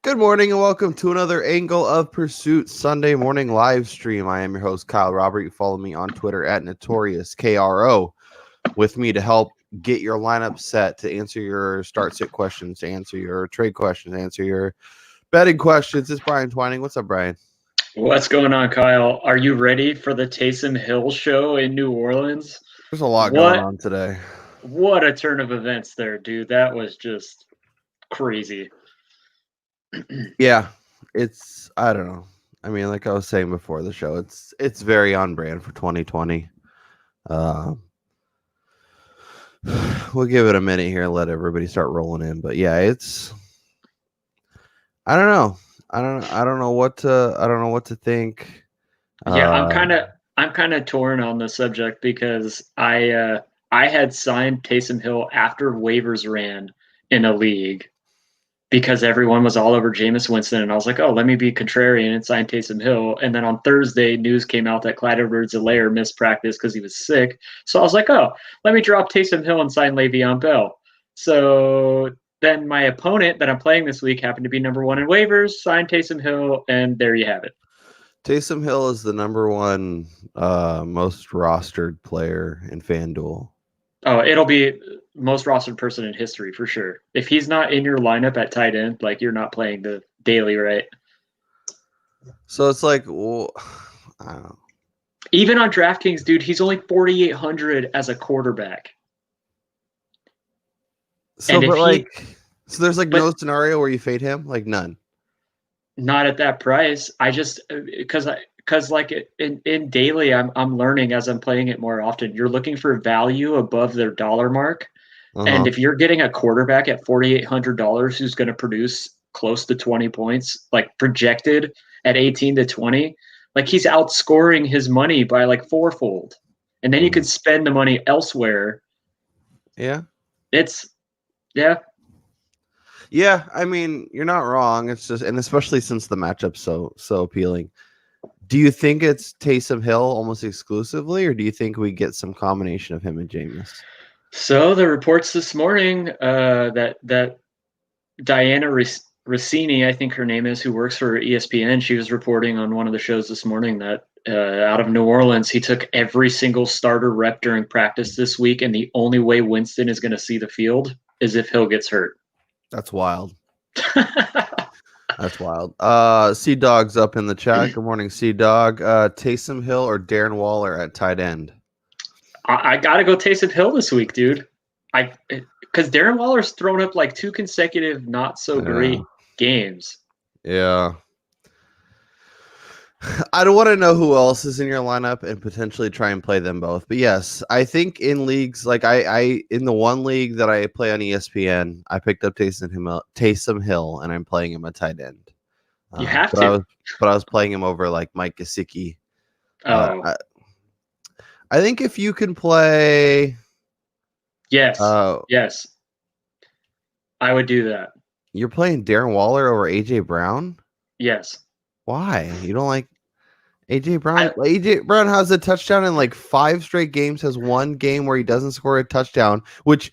Good morning and welcome to another Angle of Pursuit Sunday morning live stream. I am your host, Kyle Robert. You follow me on Twitter at NotoriousKRO. With me to help get your lineup set, to answer your start-sit questions, to answer your trade questions, to answer your betting questions. It's Brian Twining. What's up, Brian? What's going on, Kyle? Are you ready for the Taysom Hill show in New Orleans? There's a lot going on today. What a turn of events there, dude. That was just crazy. Yeah, I don't know. I mean, like I was saying before the show, it's very on brand for 2020. We'll give it a minute here and let everybody start rolling in. But yeah, I don't know. I don't know what to think. Yeah, I'm kind of torn on the subject because I had signed Taysom Hill after waivers ran in a league because everyone was all over Jameis Winston, and I was like, oh, let me be contrarian and sign Taysom Hill. And then on Thursday, news came out that Clyde Edwards-Helaire missed practice because he was sick. So I was like, oh, let me drop Taysom Hill and sign Le'Veon Bell. So then my opponent that I'm playing this week happened to be number one in waivers, signed Taysom Hill, and there you have it. Taysom Hill is the number one most rostered player in FanDuel. Oh, it'll be most rostered person in history for sure. If he's not in your lineup at tight end, like you're not playing the daily, right? So it's like, well, I don't know. Even on DraftKings, dude, he's only 4,800 as a quarterback. So, so there's no scenario where you fade him, like none. Not at that price. I just because like in daily, I'm learning as I'm playing it more often. You're looking for value above their dollar mark, and if you're getting a quarterback at $4,800 who's going to produce close to 20 points, like projected at 18 to 20, like he's outscoring his money by like fourfold, and then you could spend the money elsewhere. Yeah, Yeah, I mean, you're not wrong. It's just, and especially since the matchup's so appealing. Do you think it's Taysom Hill almost exclusively, or do you think we get some combination of him and Jameis? So the reports this morning that Diana Rossini, I think her name is, who works for ESPN, she was reporting on one of the shows this morning that out of New Orleans, he took every single starter rep during practice this week, and the only way Winston is going to see the field is if Hill gets hurt. That's wild. That's wild. Sea Dog's up in the chat. Good morning, Sea Dog. Taysom Hill or Darren Waller at tight end? I gotta go Taysom Hill this week, dude. Because Darren Waller's thrown up like 2 consecutive not so great games. Yeah. I don't want to know who else is in your lineup and potentially try and play them both. But yes, I think in leagues like I in the one league that I play on ESPN, I picked up Taysom Hill and I'm playing him at tight end. You have to. I was playing him over like Mckissick. Oh. I think if you can play. Yes. Yes. I would do that. You're playing Darren Waller over AJ Brown? Yes. Why? You don't like AJ Brown? AJ Brown has a touchdown in like 5 straight games, has one game where he doesn't score a touchdown, which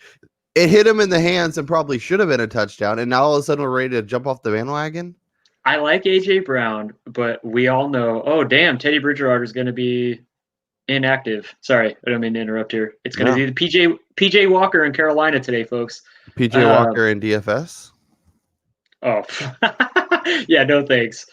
it hit him in the hands and probably should have been a touchdown. And now all of a sudden we're ready to jump off the bandwagon. I like AJ Brown, but we all know, oh, damn, Teddy Bridgewater is going to be inactive. Sorry, I don't mean to interrupt here. It's going to be the PJ Walker in Carolina today, folks. PJ Walker in DFS? Oh, yeah, no thanks.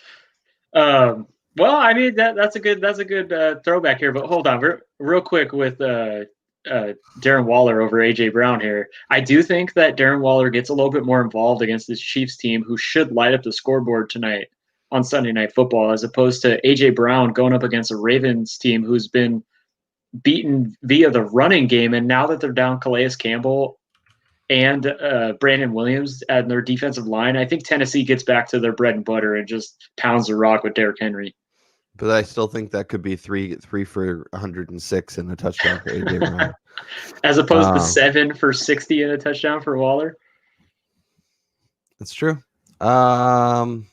Well, I mean that's a good throwback here. But hold on, real quick with Darren Waller over AJ Brown here. I do think that Darren Waller gets a little bit more involved against this Chiefs team, who should light up the scoreboard tonight on Sunday Night Football, as opposed to AJ Brown going up against a Ravens team who's been beaten via the running game, and now that they're down Calais Campbell and Brandon Williams and their defensive line, I think Tennessee gets back to their bread and butter and just pounds the rock with Derrick Henry. But I still think that could be three for 106 and a touchdown for AJ Brown, as opposed to 7 for 60 and a touchdown for Waller. That's true. I'm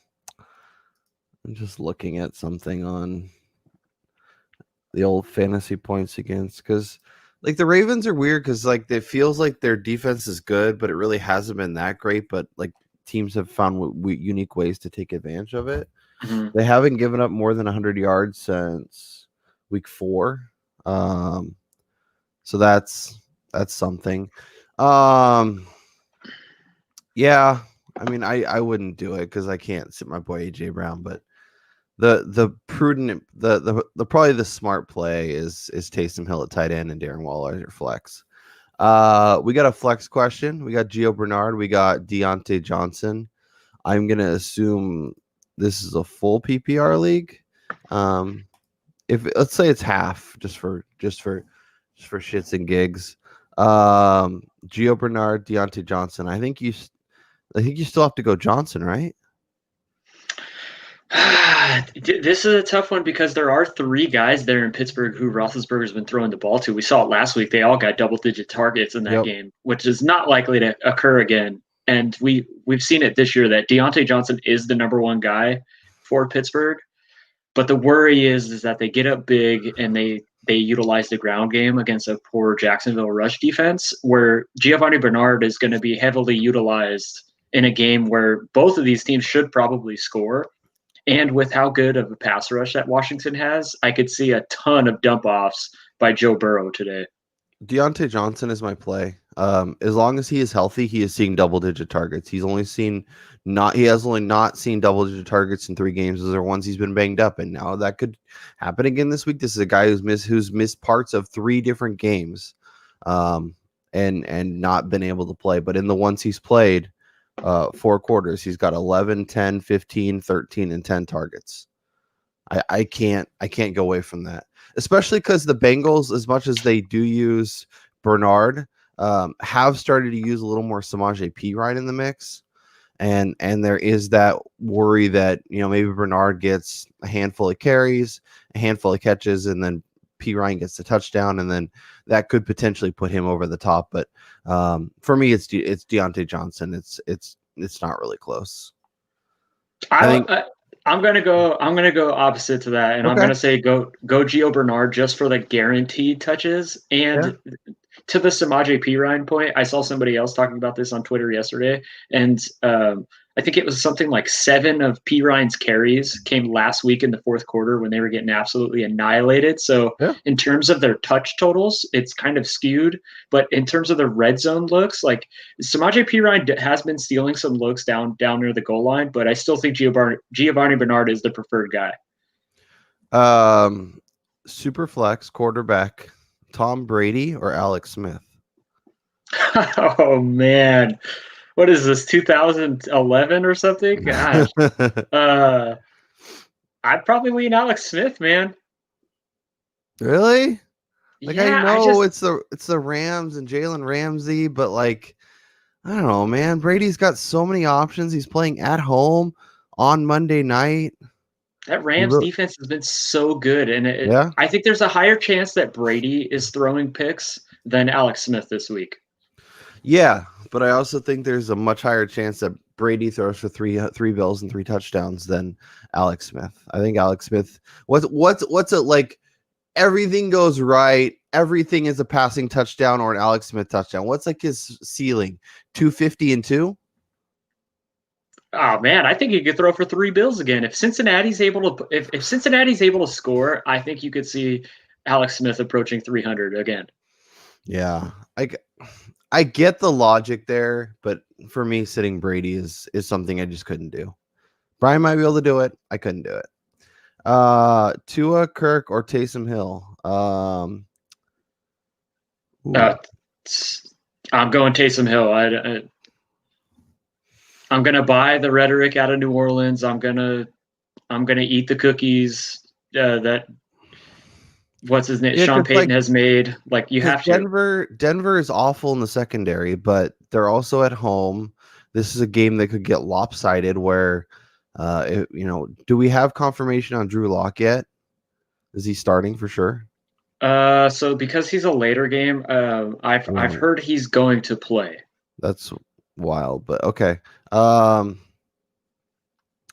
just looking at something on the old fantasy points against, because like the Ravens are weird because like it feels like their defense is good, but it really hasn't been that great. But like teams have found unique ways to take advantage of it. Mhm. They haven't given up more than 100 yards since week 4. So that's something. Yeah, I mean, I wouldn't do it because I can't sit my boy AJ Brown, but the prudent, the probably the smart play is Taysom Hill at tight end and Darren Waller as your flex. We got a flex question. We got Gio Bernard. We got Deontay Johnson. I'm gonna assume this is a full PPR league. If let's say it's half, just for shits and gigs. Gio Bernard, Deontay Johnson. I think you still have to go Johnson, right? This is a tough one because there are 3 guys there in Pittsburgh who Roethlisberger's been throwing the ball to. We saw it last week; they all got double-digit targets in that game, which is not likely to occur again. And we've seen it this year that Deontay Johnson is the number 1 guy for Pittsburgh. But the worry is that they get up big and they utilize the ground game against a poor Jacksonville rush defense, where Giovanni Bernard is going to be heavily utilized in a game where both of these teams should probably score. And with how good of a pass rush that Washington has, I could see a ton of dump offs by Joe Burrow today. Deontay Johnson is my play. As long as he is healthy, he is seeing double-digit targets. He has only not seen double-digit targets in 3 games. Those are ones he's been banged up, and now that could happen again this week. This is a guy who's missed parts of 3 different games, and not been able to play. But in the ones he's played, 4 quarters, he's got 11, 10, 15, 13, and 10 targets. I can't go away from that, especially because the Bengals, as much as they do use Bernard, have started to use a little more Samaje Perine in the mix, and there is that worry that maybe Bernard gets a handful of carries, a handful of catches, and then Perine gets the touchdown, and then that could potentially put him over the top. But for me, it's Deontay Johnson. It's not really close. I'm gonna go opposite to that, and I'm gonna say go Gio Bernard just for the guaranteed touches. And to the Samaje Perine point, I saw somebody else talking about this on Twitter yesterday, and I think it was something like 7 of Perine's carries came last week in the 4th quarter when they were getting absolutely annihilated. So in terms of their touch totals, it's kind of skewed. But in terms of the red zone looks, like Samaje Perine has been stealing some looks down near the goal line, but I still think Giovanni Bernard is the preferred guy. Super flex quarterback, Tom Brady or Alex Smith? Oh man. What is this, 2011 or something? Gosh. I'd probably lean Alex Smith, man. Really? Yeah, I know it's the Rams and Jalen Ramsey, but I don't know, man. Brady's got so many options. He's playing at home on Monday night. That Rams defense has been so good, and I think there's a higher chance that Brady is throwing picks than Alex Smith this week. Yeah, but I also think there's a much higher chance that Brady throws for three bills and 3 touchdowns than Alex Smith. I think Alex Smith, what's it like? Everything goes right. Everything is a passing touchdown or an Alex Smith touchdown. What's his ceiling? 250 and 2? Oh man, I think he could throw for 3 bills again. If Cincinnati's able to score, I think you could see Alex Smith approaching 300 again. Yeah, I get the logic there, but for me, sitting Brady is something I just couldn't do. Brian might be able to do it. I couldn't do it. Tua, Kirk, or Taysom Hill? I'm going Taysom Hill. I'm gonna buy the rhetoric out of New Orleans. I'm gonna eat the cookies that what's his name? Sean Payton has made. You have to. Denver is awful in the secondary, but they're also at home. This is a game that could get lopsided where, do we have confirmation on Drew Lock yet? Is he starting for sure? So because he's a later game, I've heard he's going to play. That's wild, but okay. And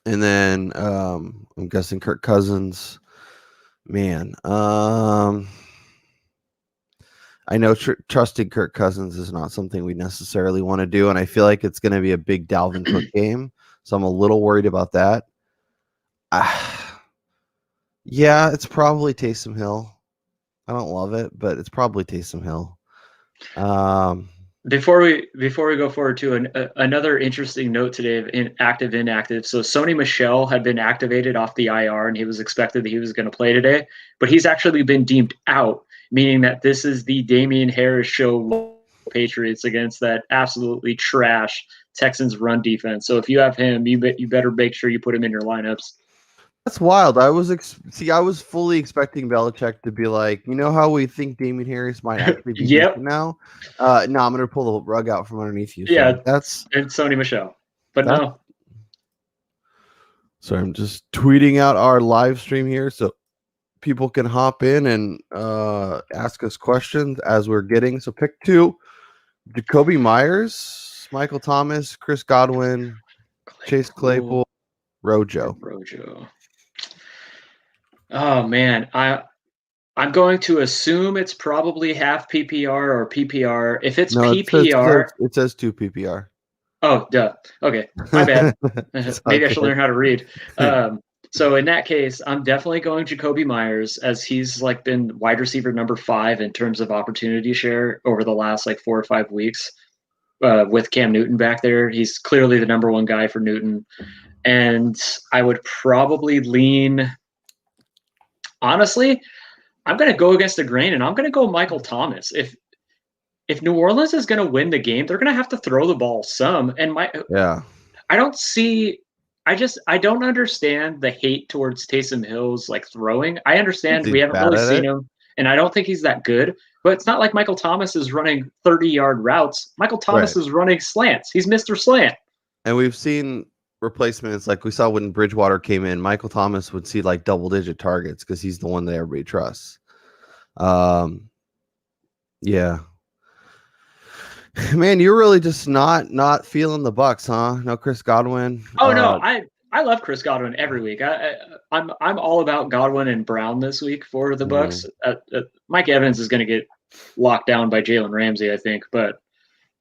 then I'm guessing Kirk Cousins. Man, I know trusting Kirk Cousins is not something we necessarily want to do, and I feel like it's going to be a big Dalvin Cook game, so I'm a little worried about that. Yeah, it's probably Taysom Hill. I don't love it, but it's probably Taysom Hill. Before we go forward to another interesting note today of inactive. So Sony Michel had been activated off the IR, and he was expected that he was going to play today, but he's actually been deemed out, meaning that this is the Damien Harris show Patriots against that absolutely trash Texans run defense. So if you have him, you better make sure you put him in your lineups. That's wild. I was fully expecting Belichick to be like, you know how we think Damien Harris might actually be Yep. now? No, I'm going to pull the rug out from underneath you. So yeah, that's and Sony Michel. But no. So I'm just tweeting out our live stream here so people can hop in and ask us questions as we're getting. So pick 2, Jacoby Myers, Michael Thomas, Chris Godwin, Chase Claypool, Rojo. Oh man, I'm going to assume it's probably half PPR or PPR. If it's PPR, it says 2 PPR. Oh, duh. Okay, my bad. Maybe I should learn how to read. So in that case, I'm definitely going Jacoby Myers, as he's like been wide receiver number 5 in terms of opportunity share over the last like 4 or 5 weeks. With Cam Newton back there, he's clearly the number 1 guy for Newton. And I would probably lean. Honestly, I'm going to go against the grain, and I'm going to go Michael Thomas. If New Orleans is going to win the game, they're going to have to throw the ball some. And I don't understand the hate towards Taysom Hill's like throwing. I understand we haven't really seen him, and I don't think he's that good. But it's not like Michael Thomas is running 30-yard routes. Michael Thomas is running slants. He's Mr. Slant. And we've seen replacements like we saw when Bridgewater came in. Michael Thomas would see like double-digit targets because he's the one that everybody trusts. Yeah. Man, you're really just not feeling the Bucks, huh? No Chris Godwin. Oh no, I love Chris Godwin every week. I'm all about Godwin and Brown this week for the Bucks. Mike Evans is going to get locked down by Jalen Ramsey, I think, but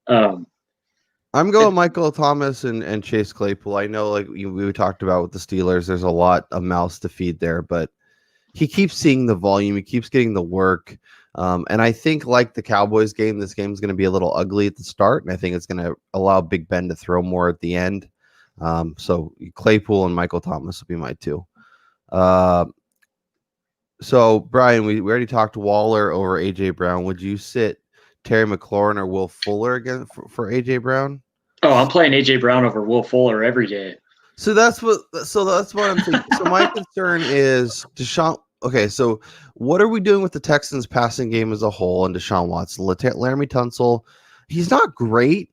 I'm going Michael Thomas and Chase Claypool. I know, like we talked about with the Steelers, there's a lot of mouths to feed there, but he keeps seeing the volume. He keeps getting the work. And I think like the Cowboys game, this game is going to be a little ugly at the start, and I think it's going to allow Big Ben to throw more at the end. So Claypool and Michael Thomas will be my 2. So Brian, we already talked Waller over AJ Brown. Would you sit Terry McLaurin or Will Fuller again for AJ Brown? Oh, I'm playing AJ Brown over Will Fuller every day. So that's what I'm thinking. So my concern is Deshaun. Okay, so what are we doing with the Texans passing game as a whole and Deshaun Watson? Laramie Tunsil, he's not great,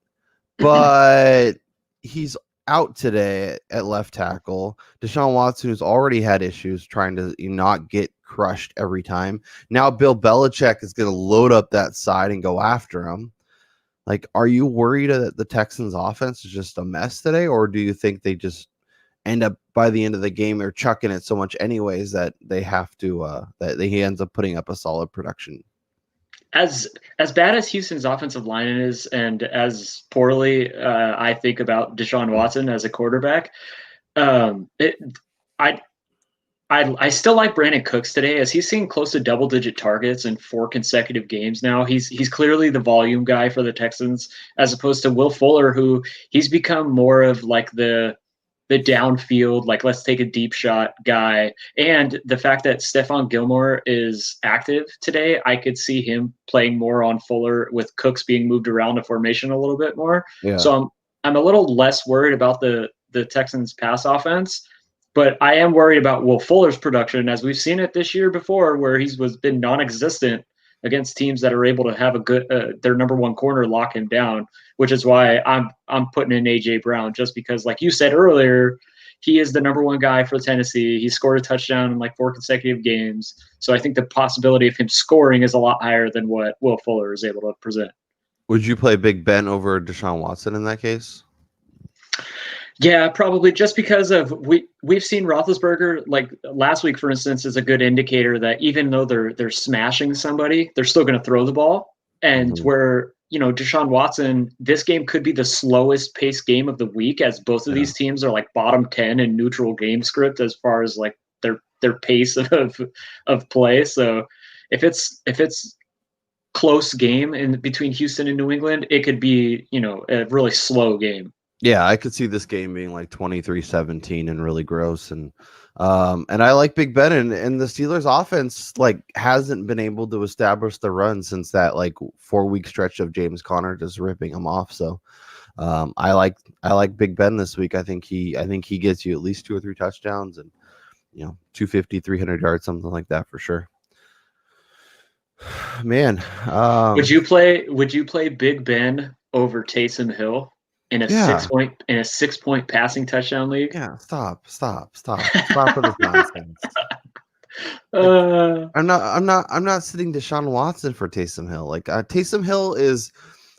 but he's out today at left tackle. Deshaun Watson, who's already had issues trying to not get crushed every time. Now Bill Belichick is going to load up that side and go after him. Like, are you worried that the Texans offense is just a mess today, or do you think they just end up by the end of the game they're chucking it so much anyways that they have to he ends up putting up a solid production? As bad as Houston's offensive line is, and as poorly I think about Deshaun Watson as a quarterback, I still like Brandon Cooks today, as he's seen close to double-digit targets in 4 consecutive games now. He's clearly the volume guy for the Texans, as opposed to Will Fuller, who he's become more of like the downfield, like let's take a deep shot guy. And the fact that Stephon Gilmore is active today, I could see him playing more on Fuller with Cooks being moved around the formation a little bit more. Yeah. So I'm a little less worried about the Texans pass offense. But I am worried about Will Fuller's production, as we've seen it this year before, where he's been non-existent against teams that are able to have a good their number 1 corner lock him down, which is why I'm putting in AJ Brown, just because, like you said earlier, he is the number 1 guy for Tennessee. He scored a touchdown in like 4 consecutive games, so I think the possibility of him scoring is a lot higher than what Will Fuller is able to present. Would you play Big Ben over Deshaun Watson in that case? Yeah, probably, just because of we've seen Roethlisberger, like last week, for instance, is a good indicator that even though they're smashing somebody, they're still going to throw the ball. and where, Deshaun Watson, this game could be the slowest paced game of the week, as both of these teams are like bottom 10 in neutral game script as far as like their pace of play. So if it's close game in between Houston and New England, it could be, a really slow game. Yeah, I could see this game being like 23-17 and really gross. And I like Big Ben, and the Steelers offense like hasn't been able to establish the run since that like 4-week stretch of James Conner just ripping them off. So I like Big Ben this week. I think he gets you at least 2 or 3 touchdowns and 250, 300 yards, something like that for sure. Man, would you play Big Ben over Taysom Hill in a 6-point passing touchdown league? Yeah, stop with this nonsense. I'm not sitting Deshaun Watson for Taysom Hill. Like Taysom Hill is,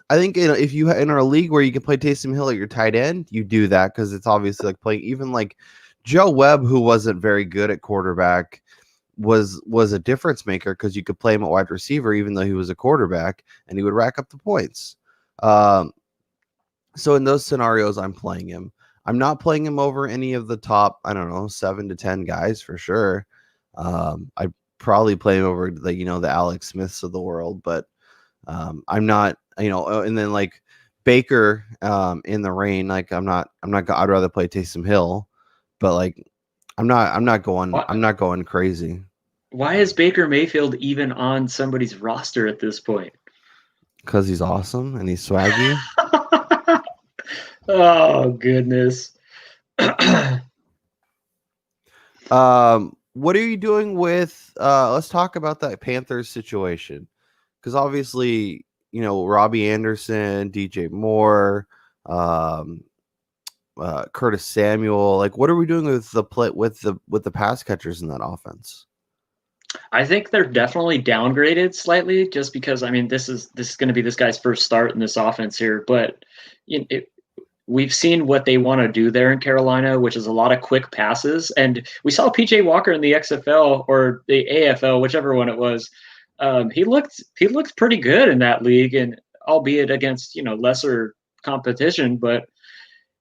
I think if you in our league where you can play Taysom Hill at your tight end, you do that because it's obviously like playing even like Joe Webb, who wasn't very good at quarterback, was a difference maker because you could play him at wide receiver even though he was a quarterback and he would rack up the points. So in those scenarios, I'm playing him. I'm not playing him over any of the top, 7 to 10 guys for sure. I probably play him over the Alex Smiths of the world, but I'm not, and then like Baker in the rain, like I'd rather play Taysom Hill, but like I'm not going crazy. Why is Baker Mayfield even on somebody's roster at this point? Because he's awesome and he's swaggy. Oh goodness. What are you doing with let's talk about that Panthers situation, because obviously Robbie Anderson, DJ Moore, Curtis Samuel, like what are we doing with the pass catchers in that offense? I think they're definitely downgraded slightly just because this is going to be this guy's first start in this offense here, but we've seen what they want to do there in Carolina, which is a lot of quick passes. And we saw PJ Walker in the XFL or the AFL, whichever one it was. He looked pretty good in that league, and albeit against, lesser competition. But,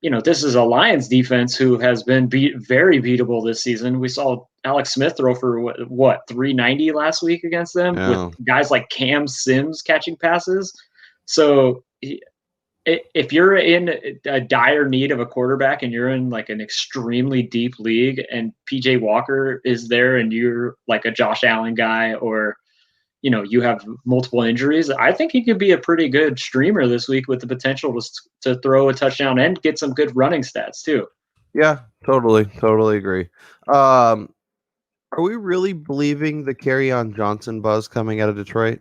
this is a Lions defense who has been very beatable this season. We saw Alex Smith throw for what 390 last week against them with guys like Cam Sims catching passes. So if you're in a dire need of a quarterback and you're in like an extremely deep league and PJ Walker is there and you're like a Josh Allen guy, or you have multiple injuries, I think he could be a pretty good streamer this week with the potential to throw a touchdown and get some good running stats too. Yeah, totally agree. Are we really believing the Kerryon Johnson buzz coming out of Detroit?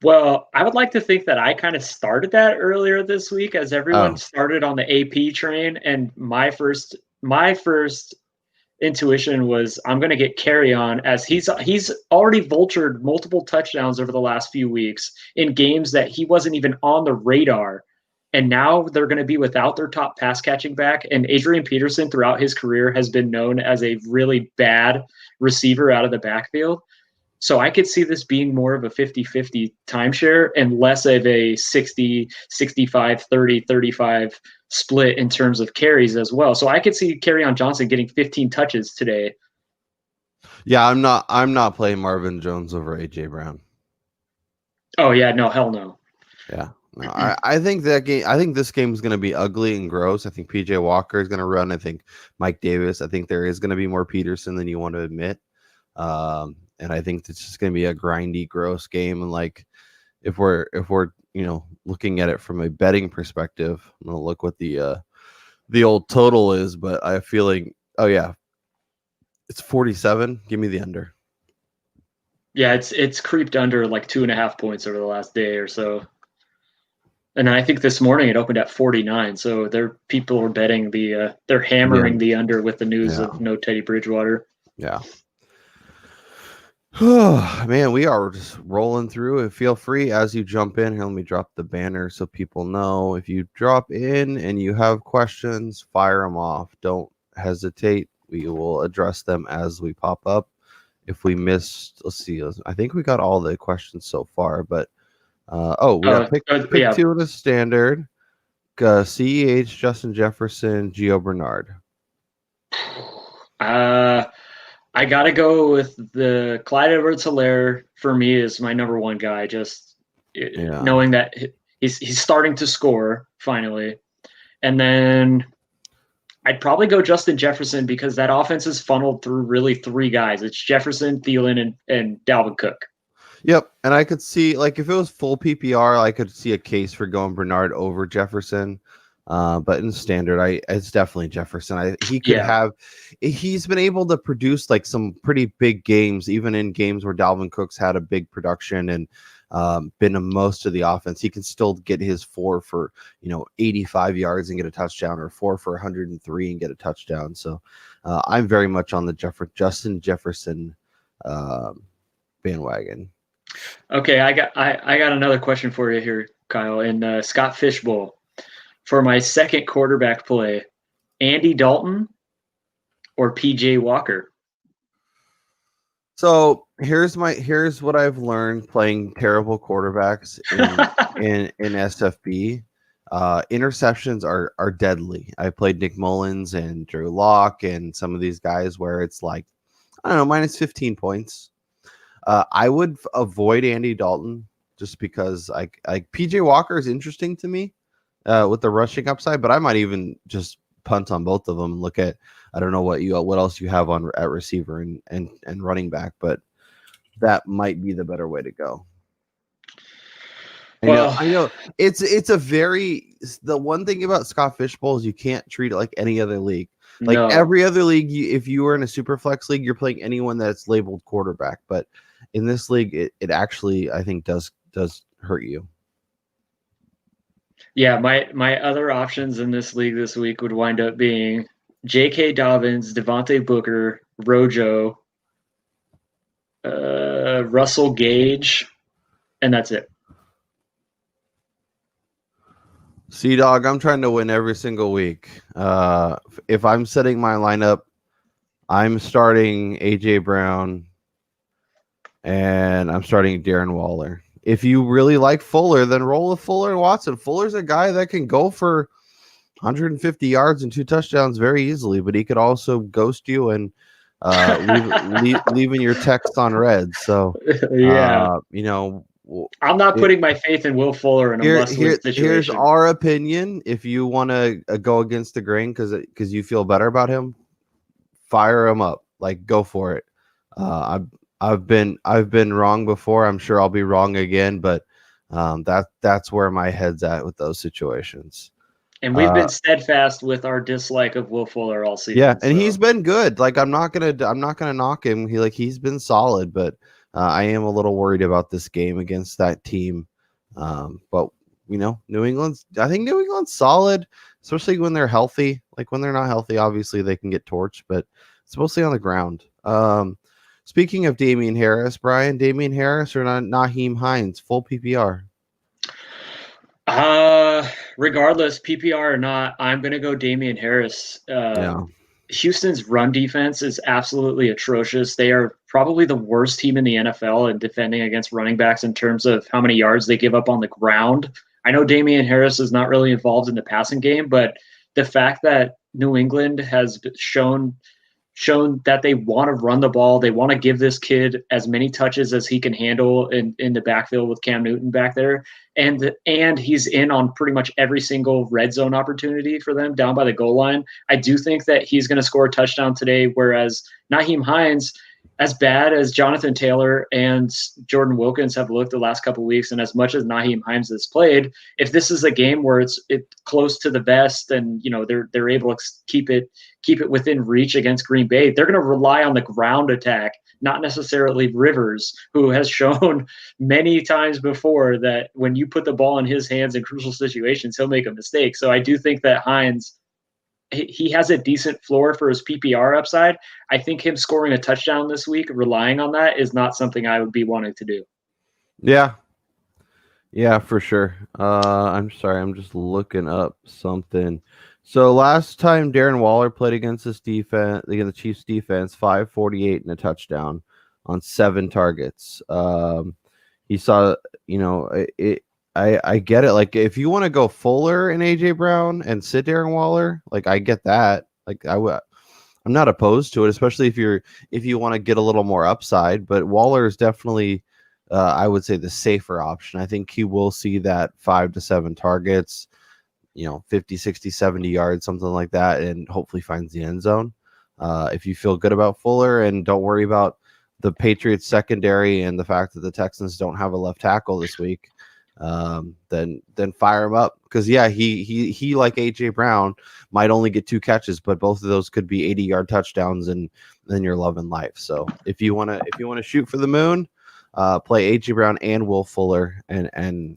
Well, I would like to think that I kind of started that earlier this week as everyone started on the AP train. And my first intuition was I'm going to get Kerryon, as he's already vultured multiple touchdowns over the last few weeks in games that he wasn't even on the radar. And now they're going to be without their top pass catching back. And Adrian Peterson throughout his career has been known as a really bad receiver out of the backfield. So I could see this being more of a 50-50 timeshare and less of a 60, 65, 30, 35 split in terms of carries as well. So I could see Kerryon Johnson getting 15 touches today. Yeah, I'm not playing Marvin Jones over AJ Brown. Oh yeah, no, hell no. Yeah. No, I think this game is going to be ugly and gross. I think PJ Walker is going to run. I think Mike Davis. I think there is going to be more Peterson than you want to admit. And I think it's just going to be a grindy, gross game. And like, if we're looking at it from a betting perspective, I'm going to look what the old total is. But I feel like, it's 47. Give me the under. Yeah, it's creeped under like 2.5 points over the last day or so. And I think this morning it opened at 49. So people are betting they're hammering the under with the news of no Teddy Bridgewater. Yeah. Oh, man, we are just rolling through. Feel free as you jump in. Here, let me drop the banner so people know. If you drop in and you have questions, fire them off. Don't hesitate. We will address them as we pop up. If we missed, let's see. I think we got all the questions so far, but We got pick yeah. 2 in the standard. CEH, Justin Jefferson, Gio Bernard. I got to go with the Clyde Edwards-Helaire for me is my number one guy. Just knowing that he's starting to score finally. And then I'd probably go Justin Jefferson because that offense is funneled through really 3 guys. It's Jefferson, Thielen, and Dalvin Cook. Yep, and I could see, like, if it was full PPR, I could see a case for going Bernard over Jefferson. But in standard, it's definitely Jefferson. He's been able to produce like some pretty big games, even in games where Dalvin Cook's had a big production and been in most of the offense. He can still get his 4 for 85 yards and get a touchdown, or 4 for 103 and get a touchdown. So I'm very much on the Justin Jefferson bandwagon. Okay, I got another question for you here, Kyle, and Scott Fishbowl. For my second quarterback play, Andy Dalton or PJ Walker? So here's what I've learned playing terrible quarterbacks in SFB. Interceptions are deadly. I played Nick Mullins and Drew Lock and some of these guys where it's like, I don't know, minus 15 points. I would avoid Andy Dalton just because like PJ Walker is interesting to me. With the rushing upside, but I might even just punt on both of them. Look at, I don't know what else you have on at receiver and running back, but that might be the better way to go. I know it's the one thing about Scott Fishbowl is you can't treat it like any other league. Like every other league, if you were in a super flex league, you're playing anyone that's labeled quarterback. But in this league, it actually, I think, does hurt you. Yeah, my other options in this league this week would wind up being J.K. Dobbins, Devontae Booker, Rojo, Russell Gage, and that's it. C-Dog, I'm trying to win every single week. If I'm setting my lineup, I'm starting A.J. Brown, and I'm starting Darren Waller. If you really like Fuller, then roll with Fuller and Watson. Fuller's a guy that can go for 150 yards and 2 touchdowns very easily, but he could also ghost you and leaving your text on red. So, yeah, I'm not putting my faith in Will Fuller in a must-win situation. Here's our opinion. If you want to go against the grain because you feel better about him, fire him up. Like, go for it. I've been wrong before. I'm sure I'll be wrong again, but that's where my head's at with those situations. And we've been steadfast with our dislike of Will Fuller all season. Yeah, and he's been good. Like I'm not gonna knock him. He's been solid, but I am a little worried about this game against that team. But New England's solid, especially when they're healthy. Like when they're not healthy, obviously they can get torched, but it's mostly on the ground. Speaking of Damien Harris, Brian, Damien Harris or Nyheim Hines, full PPR? Regardless, PPR or not, I'm going to go Damien Harris. Houston's run defense is absolutely atrocious. They are probably the worst team in the NFL in defending against running backs in terms of how many yards they give up on the ground. I know Damien Harris is not really involved in the passing game, but the fact that New England has shown that they want to run the ball. They want to give this kid as many touches as he can handle in the backfield with Cam Newton back there. And he's in on pretty much every single red zone opportunity for them down by the goal line. I do think that he's going to score a touchdown today, whereas Nyheim Hines, as bad as Jonathan Taylor and Jordan Wilkins have looked the last couple of weeks, and as much as Nyheim Hines has played, if this is a game where it's close to the vest and they're able to keep it within reach against Green Bay, they're going to rely on the ground attack, not necessarily Rivers, who has shown many times before that when you put the ball in his hands in crucial situations, he'll make a mistake. So I do think that Hines, he has a decent floor for his PPR upside. I think him scoring a touchdown this week, relying on that, is not something I would be wanting to do. Yeah, for sure. I'm sorry, I'm just looking up something. So last time Darren Waller played against this defense, against the Chiefs defense, 548 and a touchdown on 7 targets. he saw, I get it. Like, if you want to go Fuller and AJ Brown and sit Darren Waller, like, I get that. Like, I'm not opposed to it, especially if you want to get a little more upside. But Waller is definitely, I would say, the safer option. I think he will see that 5 to 7 targets, 50, 60, 70 yards, something like that, and hopefully finds the end zone. If you feel good about Fuller and don't worry about the Patriots secondary and the fact that the Texans don't have a left tackle this week, then fire him up. Because he like AJ Brown might only get 2 catches, but both of those could be 80-yard touchdowns, and then you're loving life. So if you want to shoot for the moon, play AJ Brown and Will Fuller and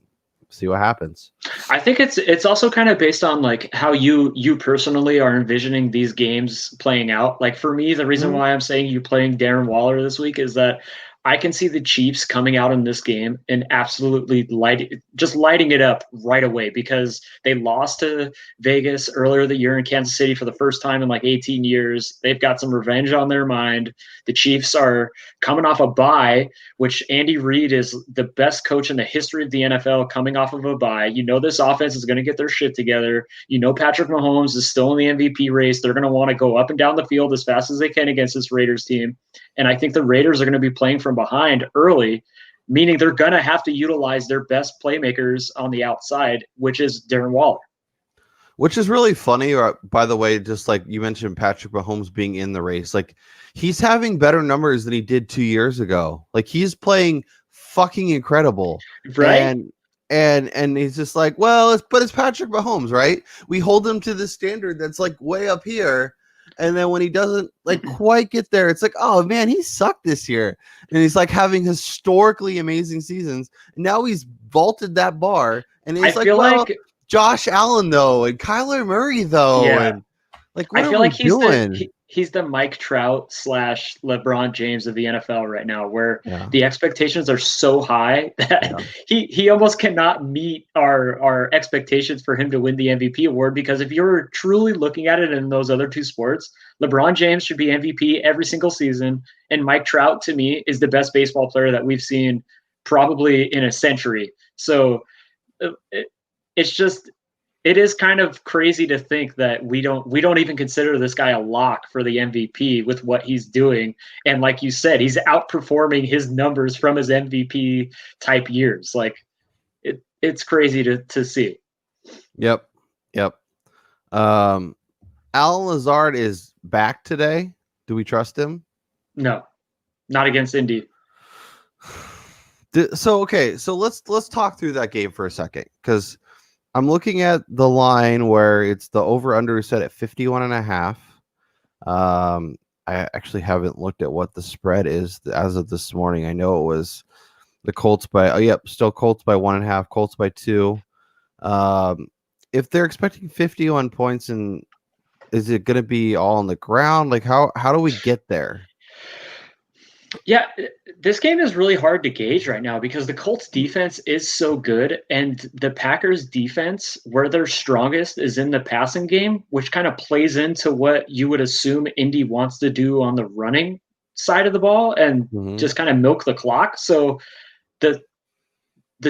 see what happens. I think it's also kind of based on like how you personally are envisioning these games playing out. Like for me, the reason why I'm saying you playing Darren Waller this week is that I can see the Chiefs coming out in this game and absolutely lighting it up right away, because they lost to Vegas earlier the year in Kansas City for the first time in like 18 years. They've got some revenge on their mind. The Chiefs are coming off a bye, which Andy Reid is the best coach in the history of the NFL coming off of a bye. This offense is going to get their shit together. Patrick Mahomes is still in the MVP race. They're going to want to go up and down the field as fast as they can against this Raiders team. And I think the Raiders are going to be playing from behind early, meaning they're going to have to utilize their best playmakers on the outside, which is Darren Waller. Which is really funny, by the way, just like you mentioned Patrick Mahomes being in the race. Like, he's having better numbers than he did 2 years ago. Like, he's playing fucking incredible. Right? And he's just like, well, it's Patrick Mahomes, right? We hold him to the standard that's like way up here. And then when he doesn't like quite get there, it's like, oh man, he sucked this year. And he's like having historically amazing seasons. And now he's vaulted that bar. And he's like Josh Allen though, and Kyler Murray though. Yeah. And like, I feel like he's the Mike Trout / LeBron James of the NFL right now, where the expectations are so high that he almost cannot meet our expectations for him to win the MVP award. Because if you're truly looking at it in those other 2 sports, LeBron James should be MVP every single season, and Mike Trout to me is the best baseball player that we've seen probably in a century. So it is kind of crazy to think that we don't even consider this guy a lock for the MVP with what he's doing. And like you said, he's outperforming his numbers from his MVP type years. Like it's crazy to see. Yep. Alan Lazard is back today. Do we trust him? No, not against Indy. So let's talk through that game for a second, because I'm looking at the line where it's the over-under set at 51.5. I actually haven't looked at what the spread is as of this morning. I know it was the Colts still Colts by 1.5, Colts by 2. If they're expecting 51 points, and is it going to be all on the ground? Like, how do we get there? Yeah, this game is really hard to gauge right now because the Colts defense is so good, and the Packers defense, where they're strongest, is in the passing game, which kind of plays into what you would assume Indy wants to do on the running side of the ball and just kind of milk the clock. So the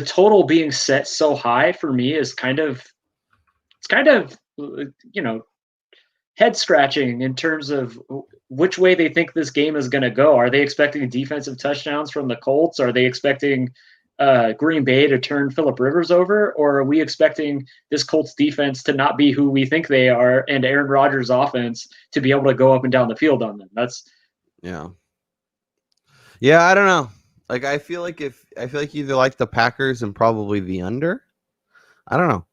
total being set so high for me is kind of head scratching in terms of which way they think this game is going to go. Are they expecting defensive touchdowns from the Colts? Are they expecting Green Bay to turn Phillip Rivers over? Or are we expecting this Colts defense to not be who we think they are, and Aaron Rodgers' offense to be able to go up and down the field on them? Yeah, I don't know. Like, I feel like either like the Packers and probably the under. I don't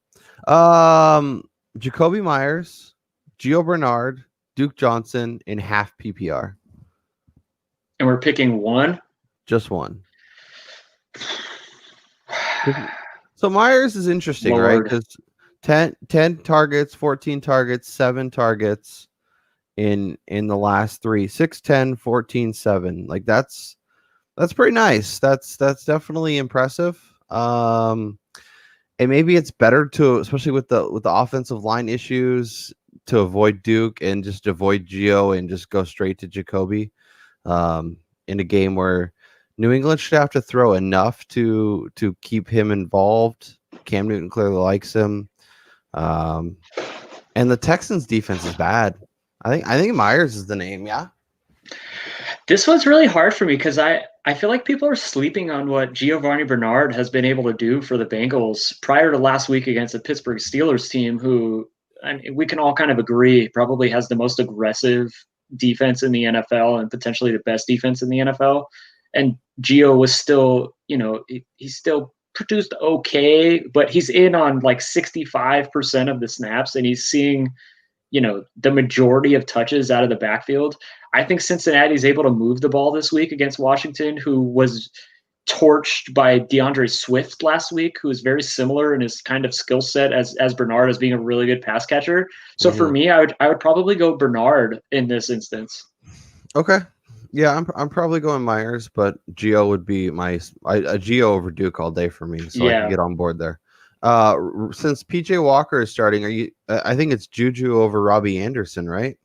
know. Jacoby Myers, Gio Bernard, Duke Johnson in half PPR. And we're picking one? Just one. So Myers is interesting, right? Because 10 targets, 14 targets, 7 targets in the last 3. 6, 10, 14, 7. Like, that's pretty nice. That's definitely impressive. And maybe it's better to, especially with the offensive line issues, to avoid Duke and just avoid Gio and just go straight to Jacoby in a game where New England should have to throw enough to keep him involved. Cam Newton clearly likes him. And the Texans defense is bad. I think Myers is the name, yeah. This was really hard for me because I feel like people are sleeping on what Giovanni Bernard has been able to do for the Bengals prior to last week against the Pittsburgh Steelers team, who we can all kind of agree probably has the most aggressive defense in the NFL and potentially the best defense in the NFL. And Gio was still, he still produced okay, but he's in on like 65% of the snaps and he's seeing, the majority of touches out of the backfield. I think Cincinnati's able to move the ball this week against Washington, who was torched by DeAndre Swift last week, who is very similar in his kind of skill set as Bernard, as being a really good pass catcher. So for me, I would probably go Bernard in this instance. Okay. Yeah, I'm probably going Myers, but Gio would be a Gio over Duke all day for me, so I can get on board there. Since PJ Walker is starting, I think it's Juju over Robbie Anderson, right?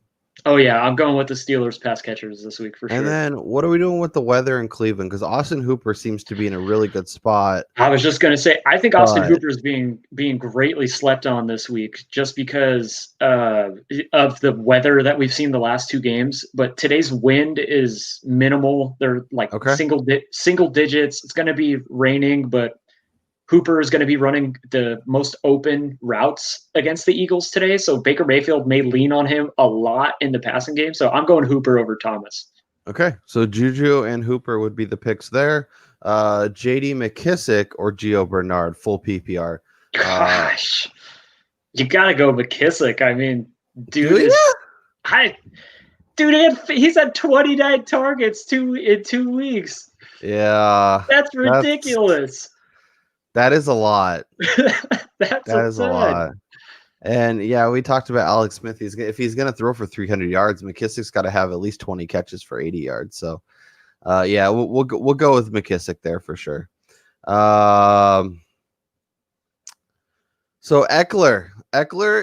Oh yeah, I'm going with the Steelers pass catchers this week for sure. And then what are we doing with the weather in Cleveland? Because Austin Hooper seems to be in a really good spot. I was just going to say, I think Austin Hooper is being greatly slept on this week just because of the weather that we've seen the last two games. But today's wind is minimal. They're like single digits. It's going to be raining, but Hooper is going to be running the most open routes against the Eagles today. So Baker Mayfield may lean on him a lot in the passing game. So I'm going Hooper over Thomas. Okay. So Juju and Hooper would be the picks there. JD McKissick or Gio Bernard, full PPR. Gosh, you got to go McKissick. I mean, he's had 29 targets in 2 weeks. Yeah. That's ridiculous. That is a lot. that is a lot. And yeah, we talked about Alex Smith. If he's going to throw for 300 yards, McKissick's got to have at least 20 catches for 80 yards. So, yeah, we'll go with McKissick there for sure. So Eckler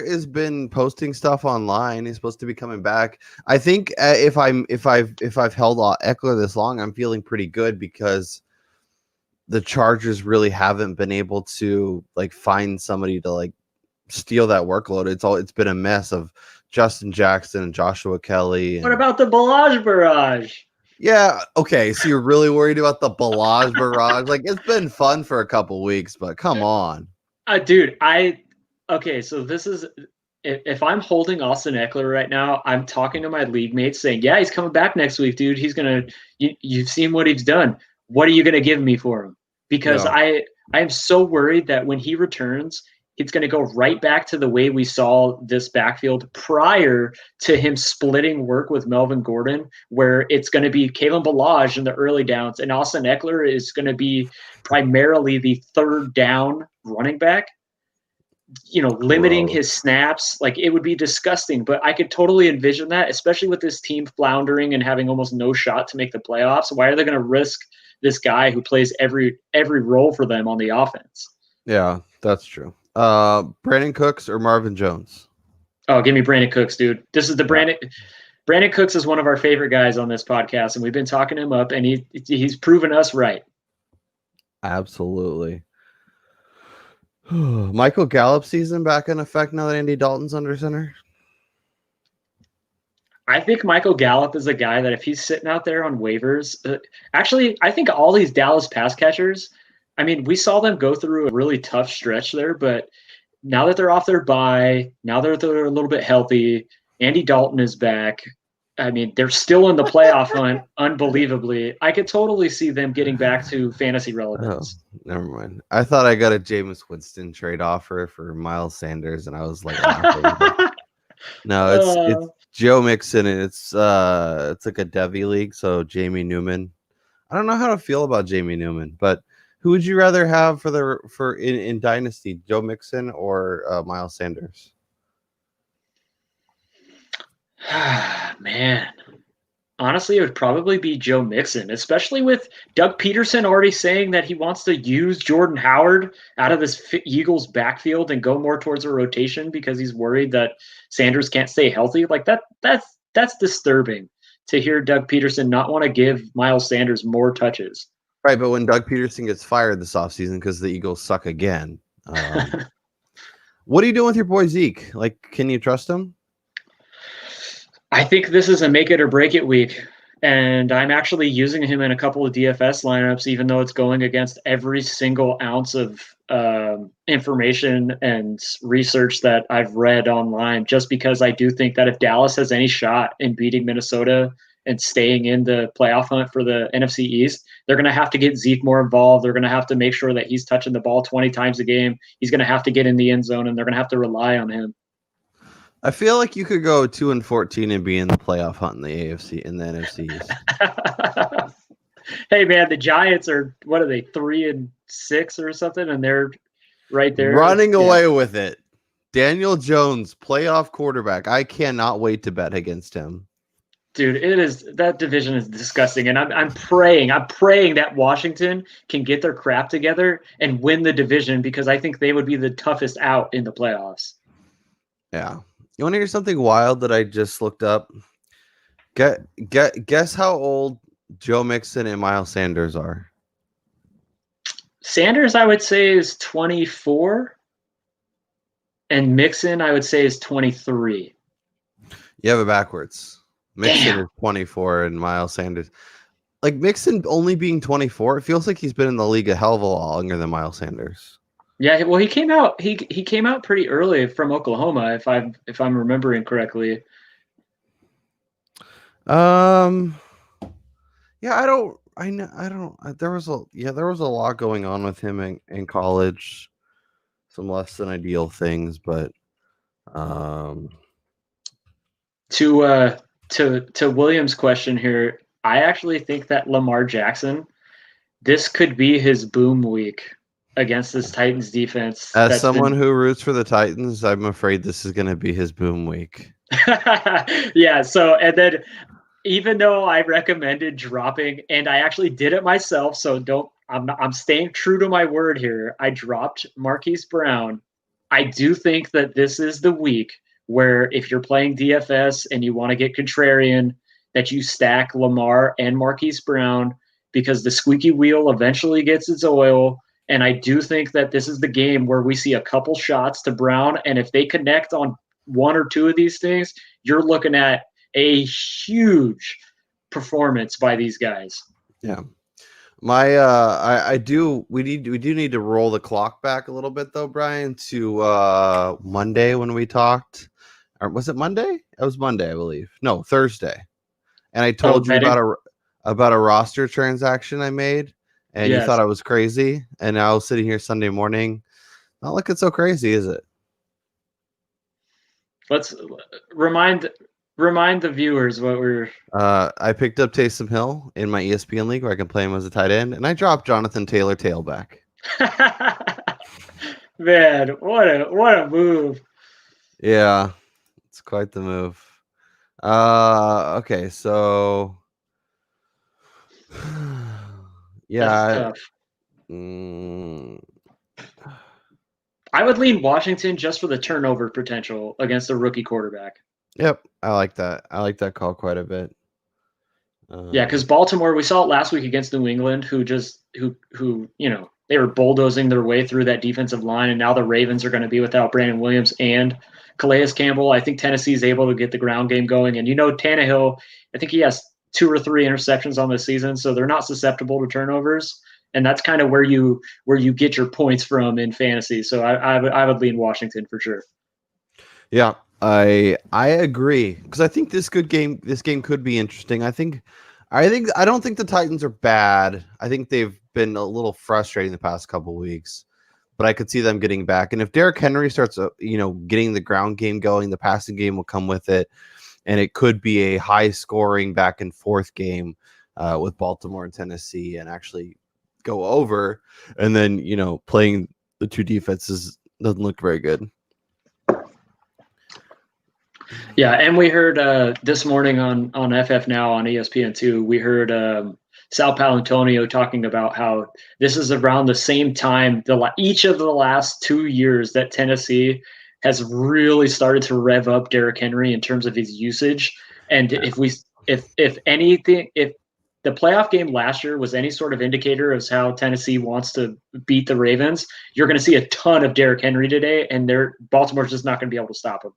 has been posting stuff online. He's supposed to be coming back. I think if I've held Eckler this long, I'm feeling pretty good because the Chargers really haven't been able to find somebody to steal that workload. It's been a mess of Justin Jackson and Joshua Kelly. What about the Balaj barrage? Yeah, okay. So you're really worried about the Balaj barrage? It's been fun for a couple weeks, but come on, dude. So this is if I'm holding Austin Eckler right now, I'm talking to my league mates saying, "Yeah, he's coming back next week, dude. He's gonna. You've seen what he's done. What are you gonna give me for him?" Because I am so worried that when he returns, it's going to go right back to the way we saw this backfield prior to him splitting work with Melvin Gordon, where it's going to be Kalen Ballage in the early downs, and Austin Eckler is going to be primarily the third down running back, limiting his snaps. It would be disgusting, but I could totally envision that, especially with this team floundering and having almost no shot to make the playoffs. Why are they going to risk this guy who plays every role for them on the offense? Yeah, that's true. Brandon Cooks or Marvin Jones? Oh, give me Brandon Cooks, dude. This is the Brandon Cooks is one of our favorite guys on this podcast, and we've been talking him up, and he's proven us right. Absolutely. Michael Gallup season back in effect now that Andy Dalton's under center? I think Michael Gallup is a guy that if he's sitting out there on waivers, actually, I think all these Dallas pass catchers, I mean, we saw them go through a really tough stretch there, but now that they're off their bye, now that they're a little bit healthy, Andy Dalton is back. I mean, they're still in the playoff hunt, unbelievably. I could totally see them getting back to fantasy relevance. Oh, never mind. I thought I got a Jameis Winston trade offer for Miles Sanders, and I was like, no, it's Joe Mixon, and it's like a Devy league, so Jamie Newman. I don't know how to feel about Jamie Newman, but who would you rather have in Dynasty, Joe Mixon or Miles Sanders? Man, honestly, it would probably be Joe Mixon, especially with Doug Peterson already saying that he wants to use Jordan Howard out of this Eagles backfield and go more towards a rotation because he's worried that Sanders can't stay healthy. That's disturbing to hear Doug Peterson not want to give Miles Sanders more touches. Right, but when Doug Peterson gets fired this offseason because the Eagles suck again, what are you doing with your boy Zeke? Like, can you trust him? I think this is a make it or break it week. And I'm actually using him in a couple of DFS lineups, even though it's going against every single ounce of information and research that I've read online, just because I do think that if Dallas has any shot in beating Minnesota and staying in the playoff hunt for the NFC East, they're going to have to get Zeke more involved. They're going to have to make sure that he's touching the ball 20 times a game. He's going to have to get in the end zone, and they're going to have to rely on him. I feel like you could go 2-14 and be in the playoff hunt in the AFC in the NFC East. Hey man, the Giants are, what are they, 3-6 or something, and they're right there running away with it. Daniel Jones, playoff quarterback. I cannot wait to bet against him. Dude, that division is disgusting, and I'm praying that Washington can get their crap together and win the division, because I think they would be the toughest out in the playoffs. Yeah. You want to hear something wild that I just looked up? Guess how old Joe Mixon and Miles Sanders are. Sanders, I would say, is 24, and Mixon, I would say, is 23. You have it backwards. Mixon is 24 and Miles Sanders. Like, Mixon only being 24, it feels like he's been in the league a hell of a lot longer than Miles Sanders. Yeah, well, he came out pretty early from Oklahoma, if I'm remembering correctly. Yeah, there was a lot going on with him in college. Some less than ideal things, but to William's question here, I actually think that Lamar Jackson, this could be his boom week against this Titans defense. As someone who roots for the Titans, I'm afraid this is going to be his boom week. Yeah. So, and then even though I recommended dropping, and I actually did it myself, so I'm staying true to my word here. I dropped Marquis Brown. I do think that this is the week where, if you're playing DFS and you want to get contrarian, that you stack Lamar and Marquis Brown, because the squeaky wheel eventually gets its oil. And I do think that this is the game where we see a couple shots to Brown, and if they connect on one or two of these things, you're looking at a huge performance by these guys. Yeah. We do need to roll the clock back a little bit though, Brian, to Monday when we talked. Or was it Monday? It was Monday, I believe. No, Thursday. And I told you about a roster transaction I made, and you thought I was crazy. And now I was sitting here Sunday morning. Not looking so crazy, is it? Let's remind the viewers what we're. I picked up Taysom Hill in my ESPN league where I can play him as a tight end, and I dropped Jonathan Taylor tailback. Man, what a move! Yeah, it's quite the move. Okay, so yeah, I would lean Washington just for the turnover potential against a rookie quarterback. Yep, I like that. I like that call quite a bit. Yeah, because Baltimore, we saw it last week against New England, who they were bulldozing their way through that defensive line, and now the Ravens are going to be without Brandon Williams and Calais Campbell. I think Tennessee is able to get the ground game going, and Tannehill, I think he has 2 or 3 interceptions on the season, so they're not susceptible to turnovers, and that's kind of where you get your points from in fantasy. So I would lean Washington for sure. Yeah, I agree, because I think this game could be interesting. I don't think the Titans are bad. I think they've been a little frustrating the past couple of weeks, but I could see them getting back. And if Derrick Henry starts, getting the ground game going, the passing game will come with it, and it could be a high-scoring back and forth game with Baltimore and Tennessee, and actually go over. And then playing the two defenses doesn't look very good. Yeah, and we heard this morning on FF Now on ESPN2, we heard Sal Paolantonio talking about how this is around the same time, each of the last 2 years, that Tennessee has really started to rev up Derrick Henry in terms of his usage. And if the playoff game last year was any sort of indicator of how Tennessee wants to beat the Ravens, you're going to see a ton of Derrick Henry today, and Baltimore's just not going to be able to stop him.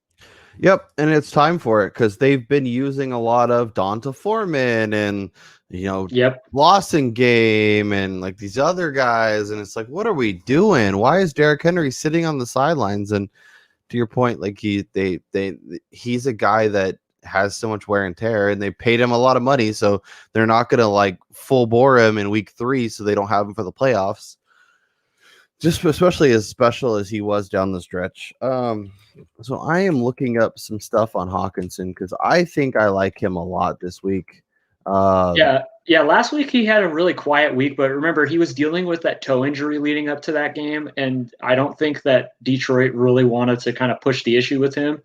Yep, and it's time for it because they've been using a lot of Donta Foreman and Lawson game and like these other guys, and it's like, what are we doing? Why is Derrick Henry sitting on the sidelines? And to your point, like he's a guy that has so much wear and tear, and they paid him a lot of money, so they're not gonna like full bore him in week 3, so they don't have him for the playoffs. Just especially as special as he was down the stretch. So I am looking up some stuff on Hawkinson because I think I like him a lot this week. Yeah. Last week he had a really quiet week, but remember he was dealing with that toe injury leading up to that game, and I don't think that Detroit really wanted to kind of push the issue with him.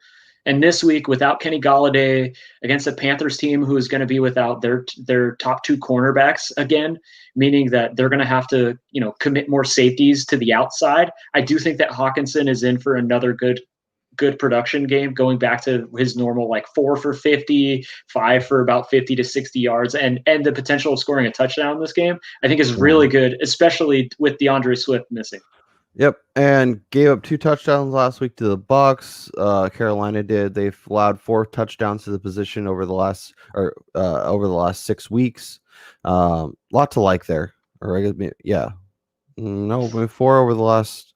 And this week, without Kenny Golladay against the Panthers team, who is going to be without their top 2 cornerbacks again, meaning that they're going to have to commit more safeties to the outside. I do think that Hawkinson is in for another good production game, going back to his normal like 4 for 50, 5 for about 50 to 60 yards, and the potential of scoring a touchdown in this game, I think is really good, especially with DeAndre Swift missing. Yep, and gave up 2 touchdowns last week to the Bucks. Carolina did. They've allowed 4 touchdowns to the position over the last 6 weeks. Lot to like there. Or I guess, yeah, no, 4 over the last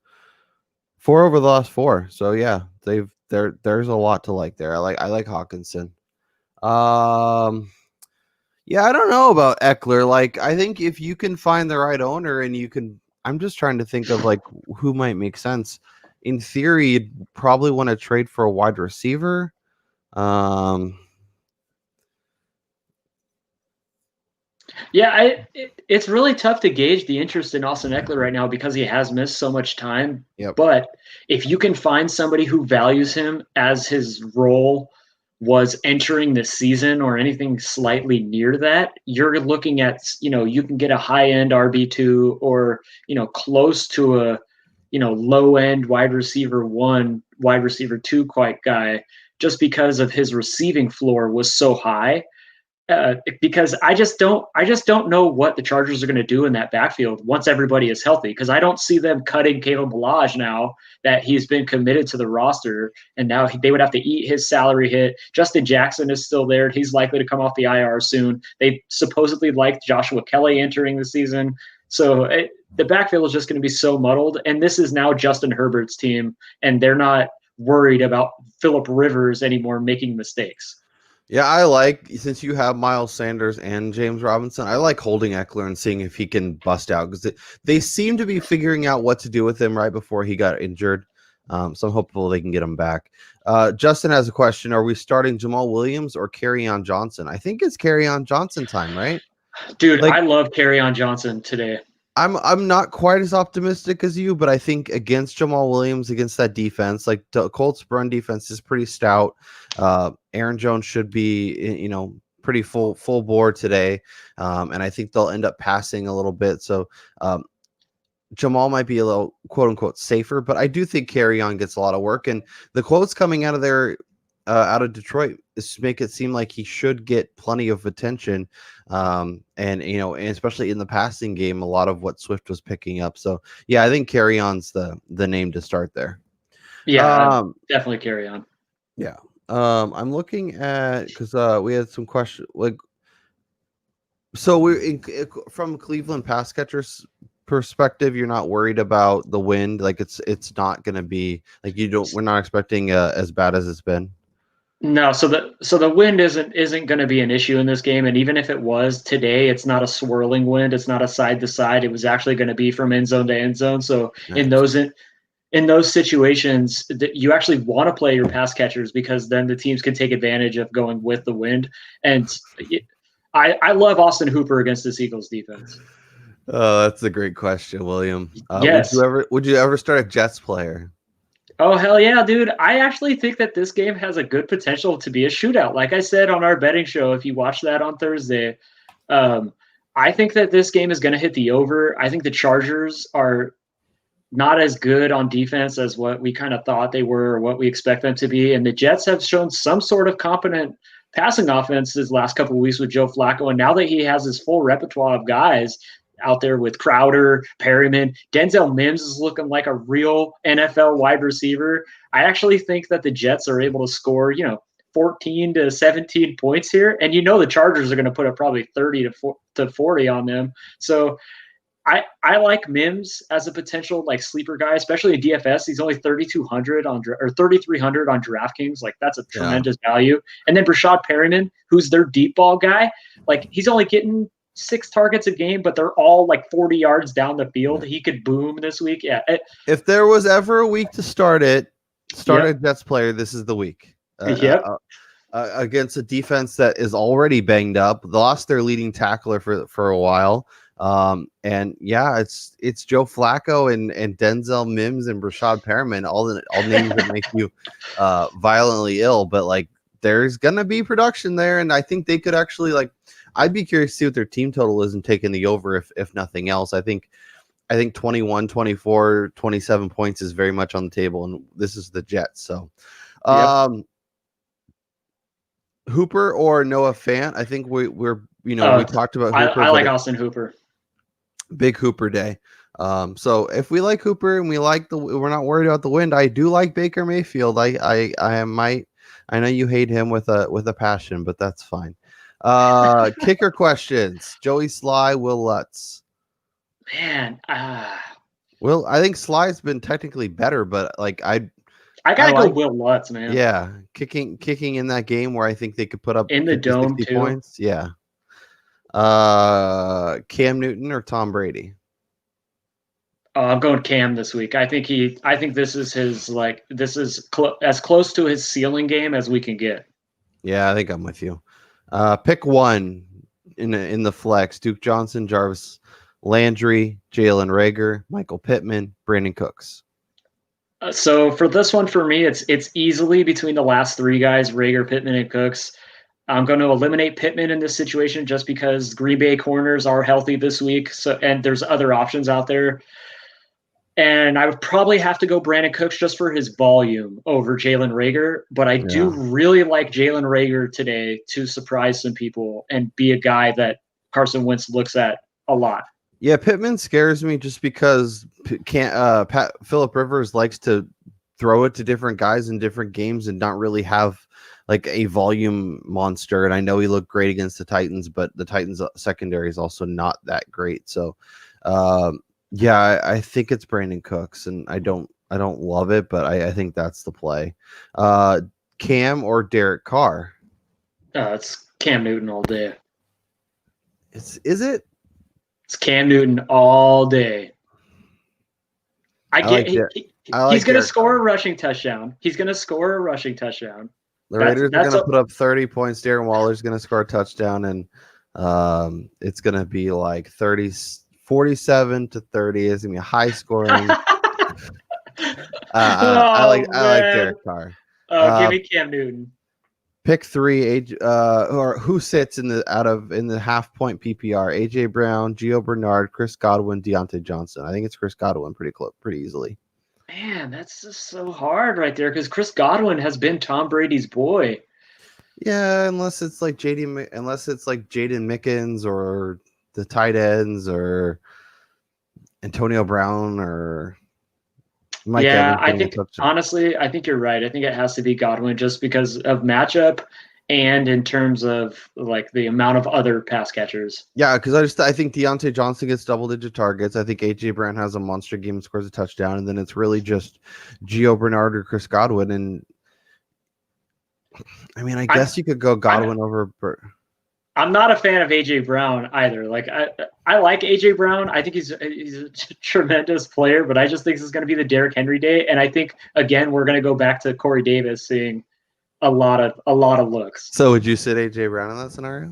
4. So yeah, there's a lot to like there. I like Hawkinson. Yeah, I don't know about Eckler. Like, I think if you can find the right owner and you can. I'm just trying to think of like who might make sense. In theory, you'd probably want to trade for a wide receiver. It's really tough to gauge the interest in Austin Eckler right now because he has missed so much time. Yep. But if you can find somebody who values him as his role was entering the season or anything slightly near that, you're looking at, you can get a high-end RB2 or, close to a, low-end wide receiver 1, wide receiver 2 quite guy, just because of his receiving floor was so high. Because I just don't know what the Chargers are going to do in that backfield once everybody is healthy. Because I don't see them cutting Caleb Balaj now that he's been committed to the roster, and now they would have to eat his salary hit. Justin Jackson is still there; he's likely to come off the IR soon. They supposedly liked Joshua Kelly entering the season, so the backfield is just going to be so muddled. And this is now Justin Herbert's team, and they're not worried about Phillip Rivers anymore making mistakes. Yeah, since you have Miles Sanders and James Robinson, I like holding Eckler and seeing if he can bust out because they seem to be figuring out what to do with him right before he got injured. So I'm hopeful they can get him back. Justin has a question. Are we starting Jamal Williams or Kerryon Johnson? I think it's Kerryon Johnson time, right? Dude, I love Kerryon Johnson today. I'm not quite as optimistic as you, but I think against Jamal Williams, against that defense, like the Colts run defense is pretty stout. Aaron Jones should be, pretty full board today. And I think they'll end up passing a little bit. So Jamal might be a little quote unquote safer, but I do think Kerryon gets a lot of work. And the quotes coming out of there, out of Detroit, is make it seem like he should get plenty of attention. And especially in the passing game, a lot of what Swift was picking up. So yeah, I think Kerryon's the name to start there. Yeah, definitely Kerryon. Yeah. I'm looking at, because we had some questions, so from Cleveland pass catchers perspective, you're not worried about the wind. Like it's not going to be like we're not expecting as bad as it's been. No, so the wind isn't going to be an issue in this game, and even if it was today, it's not a swirling wind. It's not a side to side. It was actually going to be from end zone to end zone. So nice. In those situations, you actually want to play your pass catchers because then the teams can take advantage of going with the wind. And I love Austin Hooper against this Eagles defense. Oh, that's a great question, William. Yes. Would you ever start a Jets player? Oh, hell yeah, dude. I actually think that this game has a good potential to be a shootout. Like I said on our betting show, if you watch that on Thursday, I think that this game is going to hit the over. I think the Chargers are not as good on defense as what we kind of thought they were or what we expect them to be. And the Jets have shown some sort of competent passing offense his last couple of weeks with Joe Flacco, and now that he has his full repertoire of guys out there with Crowder, Perryman, Denzel Mims is looking like a real NFL wide receiver. I actually think that the Jets are able to score, 14 to 17 points here, and the Chargers are going to put up probably 30 to 40 on them. So I like Mims as a potential sleeper guy, especially in DFS. He's only 3,200 or 3,300 on DraftKings. That's a tremendous value. And then Brashad Perryman, who's their deep ball guy, he's only getting 6 targets a game, but they're all 40 yards down the field. He could boom this week. Yeah. If there was ever a week to start a Jets player, this is the week. Against a defense that is already banged up. They lost their leading tackler for a while. It's Joe Flacco and Denzel Mims and Brashad Perriman, all names that make you violently ill, but there's gonna be production there, and I think they could actually I'd be curious to see what their team total is and taking the over if nothing else. I think 21, 24, 27 points is very much on the table, and this is the Jets. So Hooper or Noah Fant, I think we talked about Hooper. I like Austin Hooper. Big Hooper day. So if we like Hooper and we're not worried about the wind, I do like Baker Mayfield. I know you hate him with a passion, but that's fine. Kicker questions. Joey Sly, Will Lutz. Man, Well, I think Sly's been technically better, but I gotta go Will Lutz, man. Yeah, kicking in that game where I think they could put up in the dome 60 too. Points. Yeah. Cam Newton or Tom Brady? I'm going Cam this week. I think this is his as close to his ceiling game as we can get. Yeah, I think I'm with you. Pick one in the flex: Duke Johnson, Jarvis Landry, Jalen Reagor, Michael Pittman, Brandon Cooks. So for this one, for me, it's easily between the last 3 guys, Reagor, Pittman, and Cooks. I'm going to eliminate Pittman in this situation just because Green Bay corners are healthy this week. And there's other options out there. And I would probably have to go Brandon Cooks just for his volume over Jalen Reagor. But I do really like Jalen Reagor today to surprise some people and be a guy that Carson Wentz looks at a lot. Yeah, Pittman scares me just because Phillip Rivers likes to throw it to different guys in different games and not really have a volume monster. And I know he looked great against the Titans, but the Titans secondary is also not that great. So, I think it's Brandon Cooks, and I don't love it, but I think that's the play. Cam or Derek Carr? It's Cam Newton all day. Is it? It's Cam Newton all day. He's going to score a rushing touchdown. The Raiders are going to put up 30 points. Darren Waller's going to score a touchdown, and it's going to be 47 to 30. It's going to be high scoring. I like Derek Carr. Give me Cam Newton. Pick 3, or who sits in the half point PPR? AJ Brown, Gio Bernard, Chris Godwin, Deontay Johnson. I think it's Chris Godwin pretty easily. Man, that's just so hard right there because Chris Godwin has been Tom Brady's boy. Yeah, unless it's Jaden Mickens or the tight ends or Antonio Brown or Mike Evans. I think honestly, I think you're right. I think it has to be Godwin just because of matchup and in terms of the amount of other pass catchers. Yeah, because I think Deontay Johnson gets double-digit targets. I think AJ Brown has a monster game and scores a touchdown, and then it's really just Gio Bernard or Chris Godwin. And I guess you could go Godwin over. I'm not a fan of AJ Brown either. I like AJ Brown. I think he's a tremendous player, but I just think this is going to be the Derrick Henry day. And I think again we're going to go back to Corey Davis seeing a lot of looks. So would you sit AJ Brown in that scenario?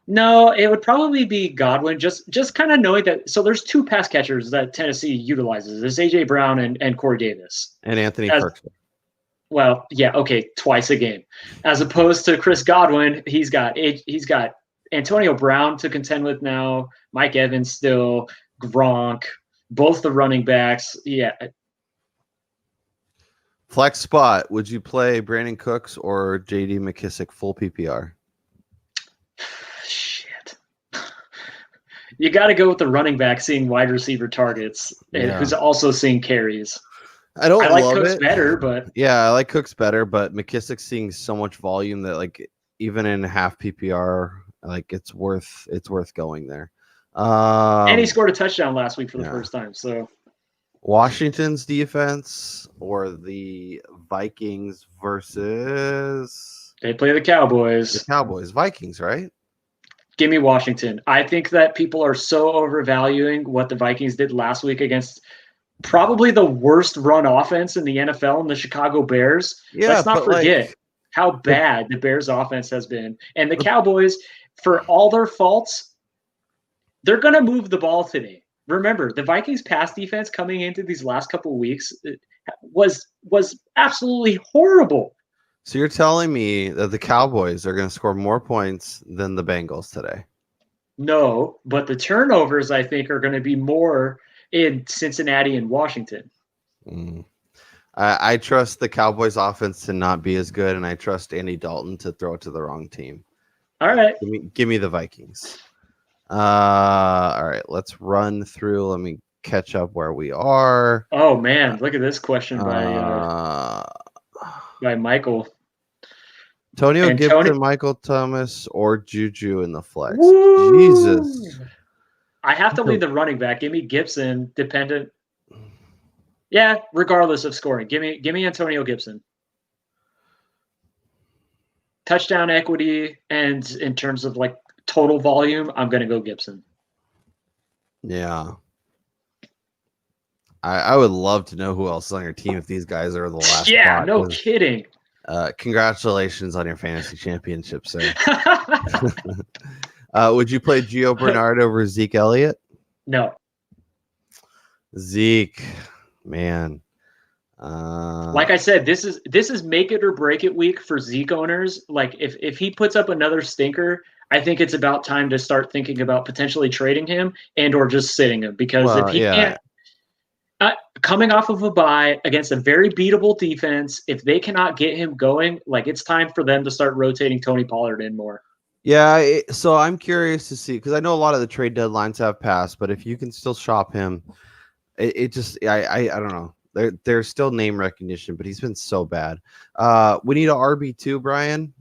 No, it would probably be Godwin. Just kind of knowing that. So there's 2 pass catchers that Tennessee utilizes. There's AJ Brown and Corey Davis and Anthony Firkser. Well, yeah, okay, twice a game, as opposed to Chris Godwin. He's got Antonio Brown to contend with now. Mike Evans still, Gronk, both the running backs. Yeah. Flex spot. Would you play Brandon Cooks or JD McKissick full PPR? Shit. You got to go with the running back seeing wide receiver targets, who's also seeing carries. I like Cooks it better, but I like Cooks better, but McKissick's seeing so much volume that like even in half PPR, like it's worth going there. And he scored a touchdown last week for the first time. So Washington's defense or the Vikings versus they play the Cowboys. The Cowboys, Vikings, right? Give me Washington. I think that people are so overvaluing what the Vikings did last week against probably the worst run offense in the NFL in the Chicago Bears. Yeah, let's not forget how bad the Bears offense has been. And the Cowboys, for all their faults, they're going to move the ball today. Remember, the Vikings pass defense coming into these last couple of weeks was absolutely horrible. So you're telling me that the Cowboys are going to score more points than the Bengals today? No, but the turnovers, I think, are going to be more in Cincinnati and Washington. I trust the Cowboys offense to not be as good, and I trust Andy Dalton to throw it to the wrong team. All right. Give me the Vikings. All right, let's run through. Let me catch up where we are. Oh, man, look at this question by Michael. Antonio Gibson, Michael Thomas, or Juju in the flex. Woo! Jesus. I have to lead the running back. Give me Gibson, dependent. Yeah, regardless of scoring. Give me Antonio Gibson. Touchdown equity, and in terms of like total volume, I'm going to go Gibson. Yeah. I would love to know who else is on your team if these guys are the last. Yeah, spot, no kidding. Congratulations on your fantasy championship, sir. Would you play Gio Bernard over Zeke Elliott? No. Zeke, man. Like I said, this is make it or break it week for Zeke owners. Like if he puts up another stinker, I think it's about time to start thinking about potentially trading him and or just sitting him, because if he can't. Coming off of a bye against a very beatable defense, if they cannot get him going, like it's time for them to start rotating Tony Pollard in more. Yeah, so I'm curious to see, because I know a lot of the trade deadlines have passed, but if you can still shop him, it just I don't know. There's still name recognition, but he's been so bad. We need an RB2, Brian,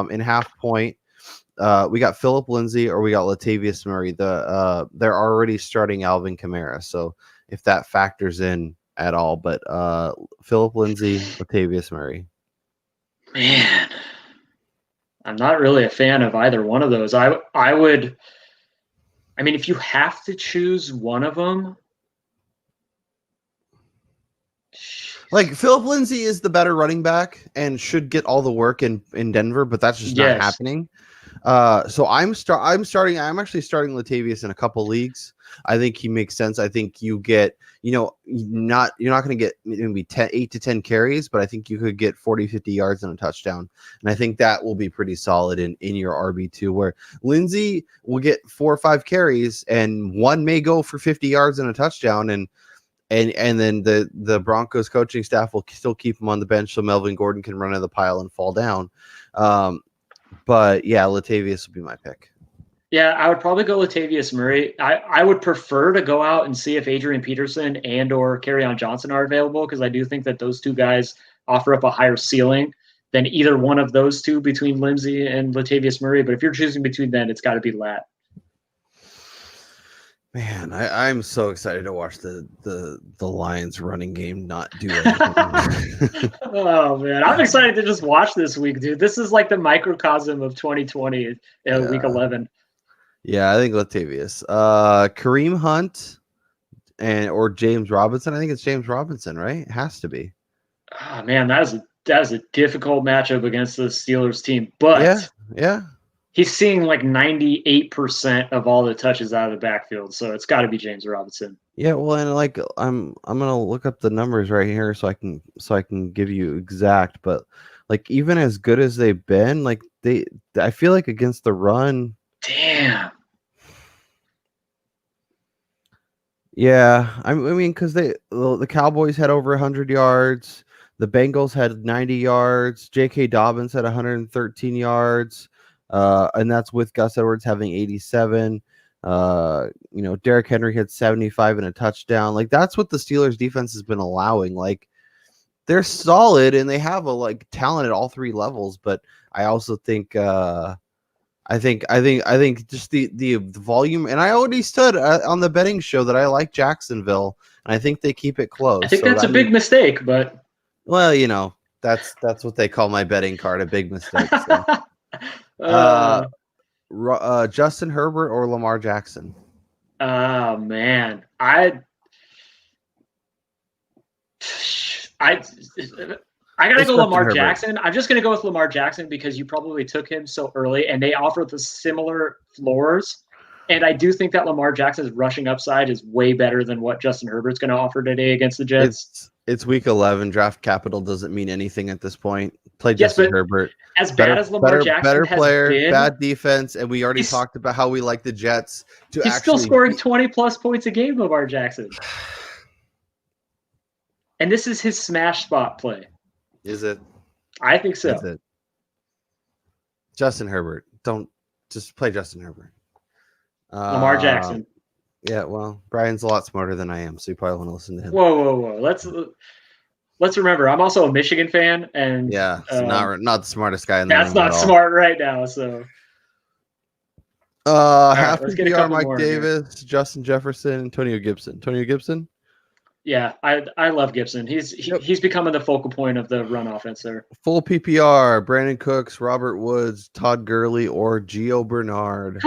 in half point. We got Phillip Lindsay or we got Latavius Murray. They're already starting Alvin Kamara, so if that factors in at all, but Phillip Lindsay, Latavius Murray. Man, I'm not really a fan of either one of those. I mean, if you have to choose one of them, like Phillip Lindsay is the better running back and should get all the work in Denver, but that's just not happening. So I'm actually starting Latavius in a couple leagues. I think he makes sense. I think you get, you're not going to get maybe 8 to 10 carries, but I think you could get 40, 50 yards and a touchdown. And I think that will be pretty solid in your RB2, where Lindsay will get 4 or 5 carries and one may go for 50 yards and a touchdown. And then the Broncos coaching staff will still keep him on the bench so Melvin Gordon can run in the pile and fall down. But yeah, Latavius would be my pick. Yeah, I would probably go Latavius Murray. I would prefer to go out and see if Adrian Peterson and or Kerryon Johnson are available, because I do think that those two guys offer up a higher ceiling than either one of those two between Lindsay and Latavius Murray. But if you're choosing between them, it's got to be Lat. Man, I'm so excited to watch the Lions running game not do anything. Oh man, I'm excited to just watch this week, dude. This is like the microcosm of 2020, week 11. Yeah, I think Latavius, Kareem Hunt, or James Robinson. I think it's James Robinson, right? It has to be. Oh man, that is a difficult matchup against the Steelers team, but yeah. He's seeing like 98% of all the touches out of the backfield, so it's got to be James Robinson. Yeah, well, and like I'm gonna look up the numbers right here so I can give you exact, but like even as good as they've been, like I feel like against the run. Damn. Yeah, I mean, because the Cowboys had over 100 yards. The Bengals had 90 yards. J.K. Dobbins had 113 yards, and that's with Gus Edwards having 87. Derrick Henry had 75 and a touchdown. Like, that's what the Steelers defense has been allowing. Like, they're solid and they have a talent at all three levels, but I also think I think just the volume, and I already stood on the betting show that I like Jacksonville, and I think they keep it close. I think that's a big mistake, but that's what they call my betting card, a big mistake. So. Justin Herbert or Lamar Jackson? Oh man, I gotta go Lamar Jackson. I'm just gonna go with Lamar Jackson because you probably took him so early, and they offer the similar floors. And I do think that Lamar Jackson's rushing upside is way better than what Justin Herbert's going to offer today against the Jets. It's week 11. Draft capital doesn't mean anything at this point. Play Justin Herbert. As bad as Lamar Jackson better has player, been, bad defense, and we already talked about how we like the Jets to he's still scoring 20-plus points a game, Lamar Jackson. And this is his smash spot play. Is it? I think so. Is it? Justin Herbert. Don't just play Justin Herbert. Lamar Jackson. Yeah, well, Brian's a lot smarter than I am, so you probably want to listen to him. Whoa. Let's remember, I'm also a Michigan fan, and not the smartest guy in the room. That's not smart right now. So, half let's PPR, Mike Davis, Justin Jefferson, Antonio Gibson. Antonio Gibson. Yeah, I love Gibson. He's becoming the focal point of the run offense there. Full PPR: Brandon Cooks, Robert Woods, Todd Gurley, or Gio Bernard.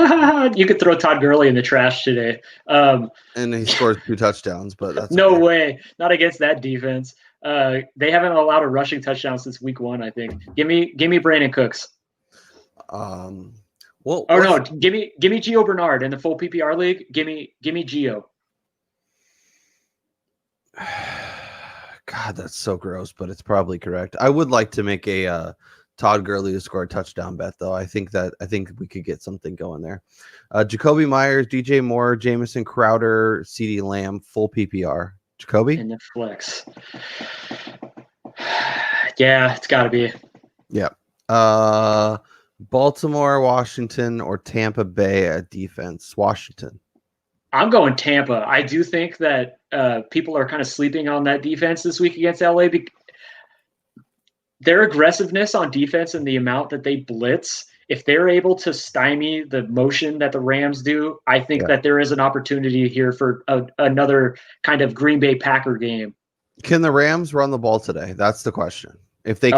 You could throw Todd Gurley in the trash today. And he scores 2 touchdowns, but that's no way. Not against that defense. They haven't allowed a rushing touchdown since week 1, I think. Give me Brandon Cooks. No, give me Gio Bernard in the full PPR league. Give me Gio. God, that's so gross, but it's probably correct. I would like to make a Todd Gurley to score a touchdown bet, though. I think we could get something going there. Jacoby Myers, DJ Moore, Jamison Crowder, CeeDee Lamb, full PPR. Jacoby? In the flex. Yeah, it's got to be. Yeah. Baltimore, Washington, or Tampa Bay at defense? Washington. I'm going Tampa. I do think that people are kind of sleeping on that defense this week against LA. Their aggressiveness on defense and the amount that they blitz, if they're able to stymie the motion that the Rams do, I think that there is an opportunity here for another kind of Green Bay Packer game. Can the Rams run the ball today? That's the question. If they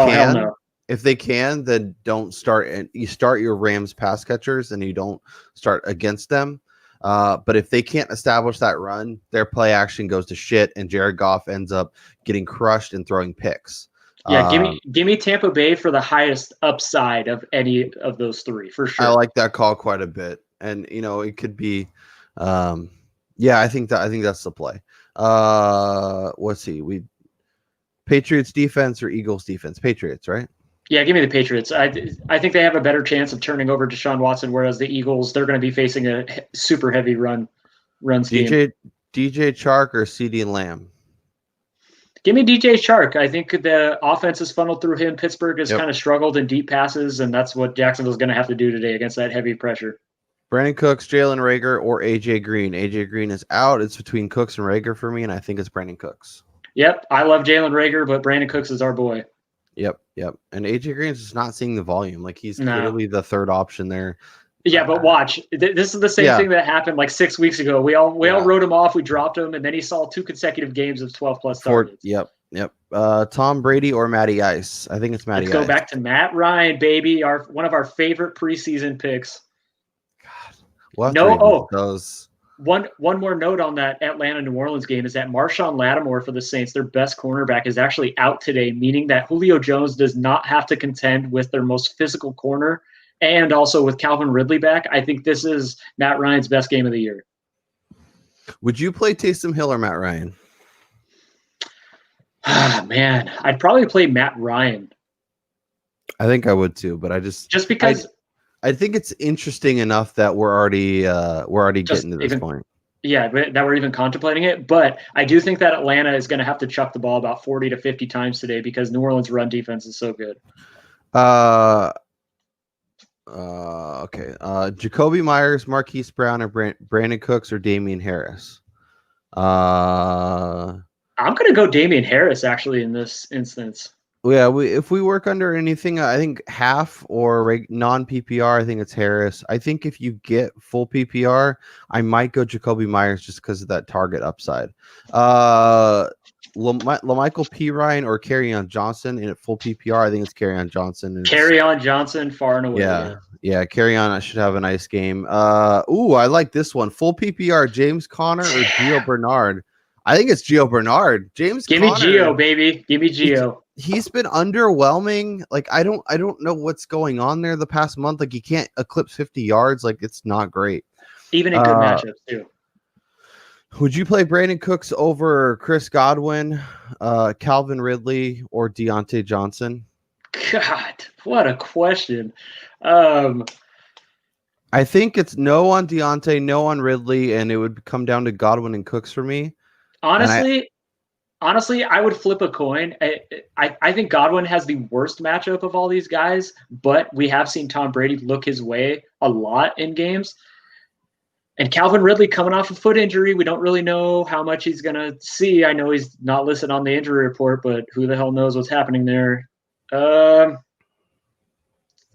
can, then don't start. And you start your Rams pass catchers and you don't start against them. But if they can't establish that run, their play action goes to shit, and Jared Goff ends up getting crushed and throwing picks. Yeah, give me Tampa Bay for the highest upside of any of those three for sure. I like that call quite a bit, and it could be, I think that's the play. Let's see, Patriots defense or Eagles defense? Patriots, right? Yeah, give me the Patriots. I think they have a better chance of turning over Deshaun Watson, whereas the Eagles, they're going to be facing a super heavy run scheme. DJ Chark or CeeDee Lamb? Give me DJ Chark. I think the offense is funneled through him. Pittsburgh has kind of struggled in deep passes, and that's what Jacksonville's going to have to do today against that heavy pressure. Brandon Cooks, Jalen Reagor, or AJ Green? AJ Green is out. It's between Cooks and Reagor for me, and I think it's Brandon Cooks. Yep, I love Jalen Reagor, but Brandon Cooks is our boy. Yep. And AJ Green's just not seeing the volume. Like, he's clearly the third option there. Yeah, but watch. This is the same thing that happened like 6 weeks ago. We all wrote him off. We dropped him, and then he saw 2 consecutive games of 12-plus targets. Yep. Tom Brady or Matty Ice? I think it's Matty Ice. Let's go back to Matt Ryan, baby. One of our favorite preseason picks. God. One more note on that Atlanta-New Orleans game is that Marshawn Lattimore for the Saints, their best cornerback, is actually out today, meaning that Julio Jones does not have to contend with their most physical corner, and also with Calvin Ridley back. I think this is Matt Ryan's best game of the year. Would you play Taysom Hill or Matt Ryan? Man, I'd probably play Matt Ryan. I think I would too, but just because I think it's interesting enough that we're already getting to this point. that we're even contemplating it. But I do think that Atlanta is going to have to chuck the ball about 40 to 50 times today because New Orleans' run defense is so good. Okay. Jacoby Myers, Marquis Brown, or Brandon Cooks, or Damien Harris. I'm going to go Damien Harris actually in this instance. Yeah, if we work under anything, I think half or non PPR, I think it's Harris. I think if you get full PPR, I might go Jacoby Myers just because of that target upside. LaMichael P. Ryan or Kerryon Johnson in full PPR. I think it's Kerryon Johnson. Kerryon Johnson far and away. Yeah. Kerryon should have a nice game. I like this one. Full PPR, James Conner or Gio Bernard. I think it's Gio Bernard. Give me Gio, baby. Give me Gio. He's been underwhelming. Like I don't know what's going on there the past month. Like he can't eclipse 50 yards. Like it's not great. Even in good matchups too. Would you play Brandon Cooks over Chris Godwin, Calvin Ridley, or Deontay Johnson? God, what a question. I think it's no on Deontay, no on Ridley, and it would come down to Godwin and Cooks for me. Honestly, I would flip a coin. I think Godwin has the worst matchup of all these guys, but we have seen Tom Brady look his way a lot in games. And Calvin Ridley coming off a foot injury, we don't really know how much he's going to see. I know he's not listed on the injury report, but who the hell knows what's happening there?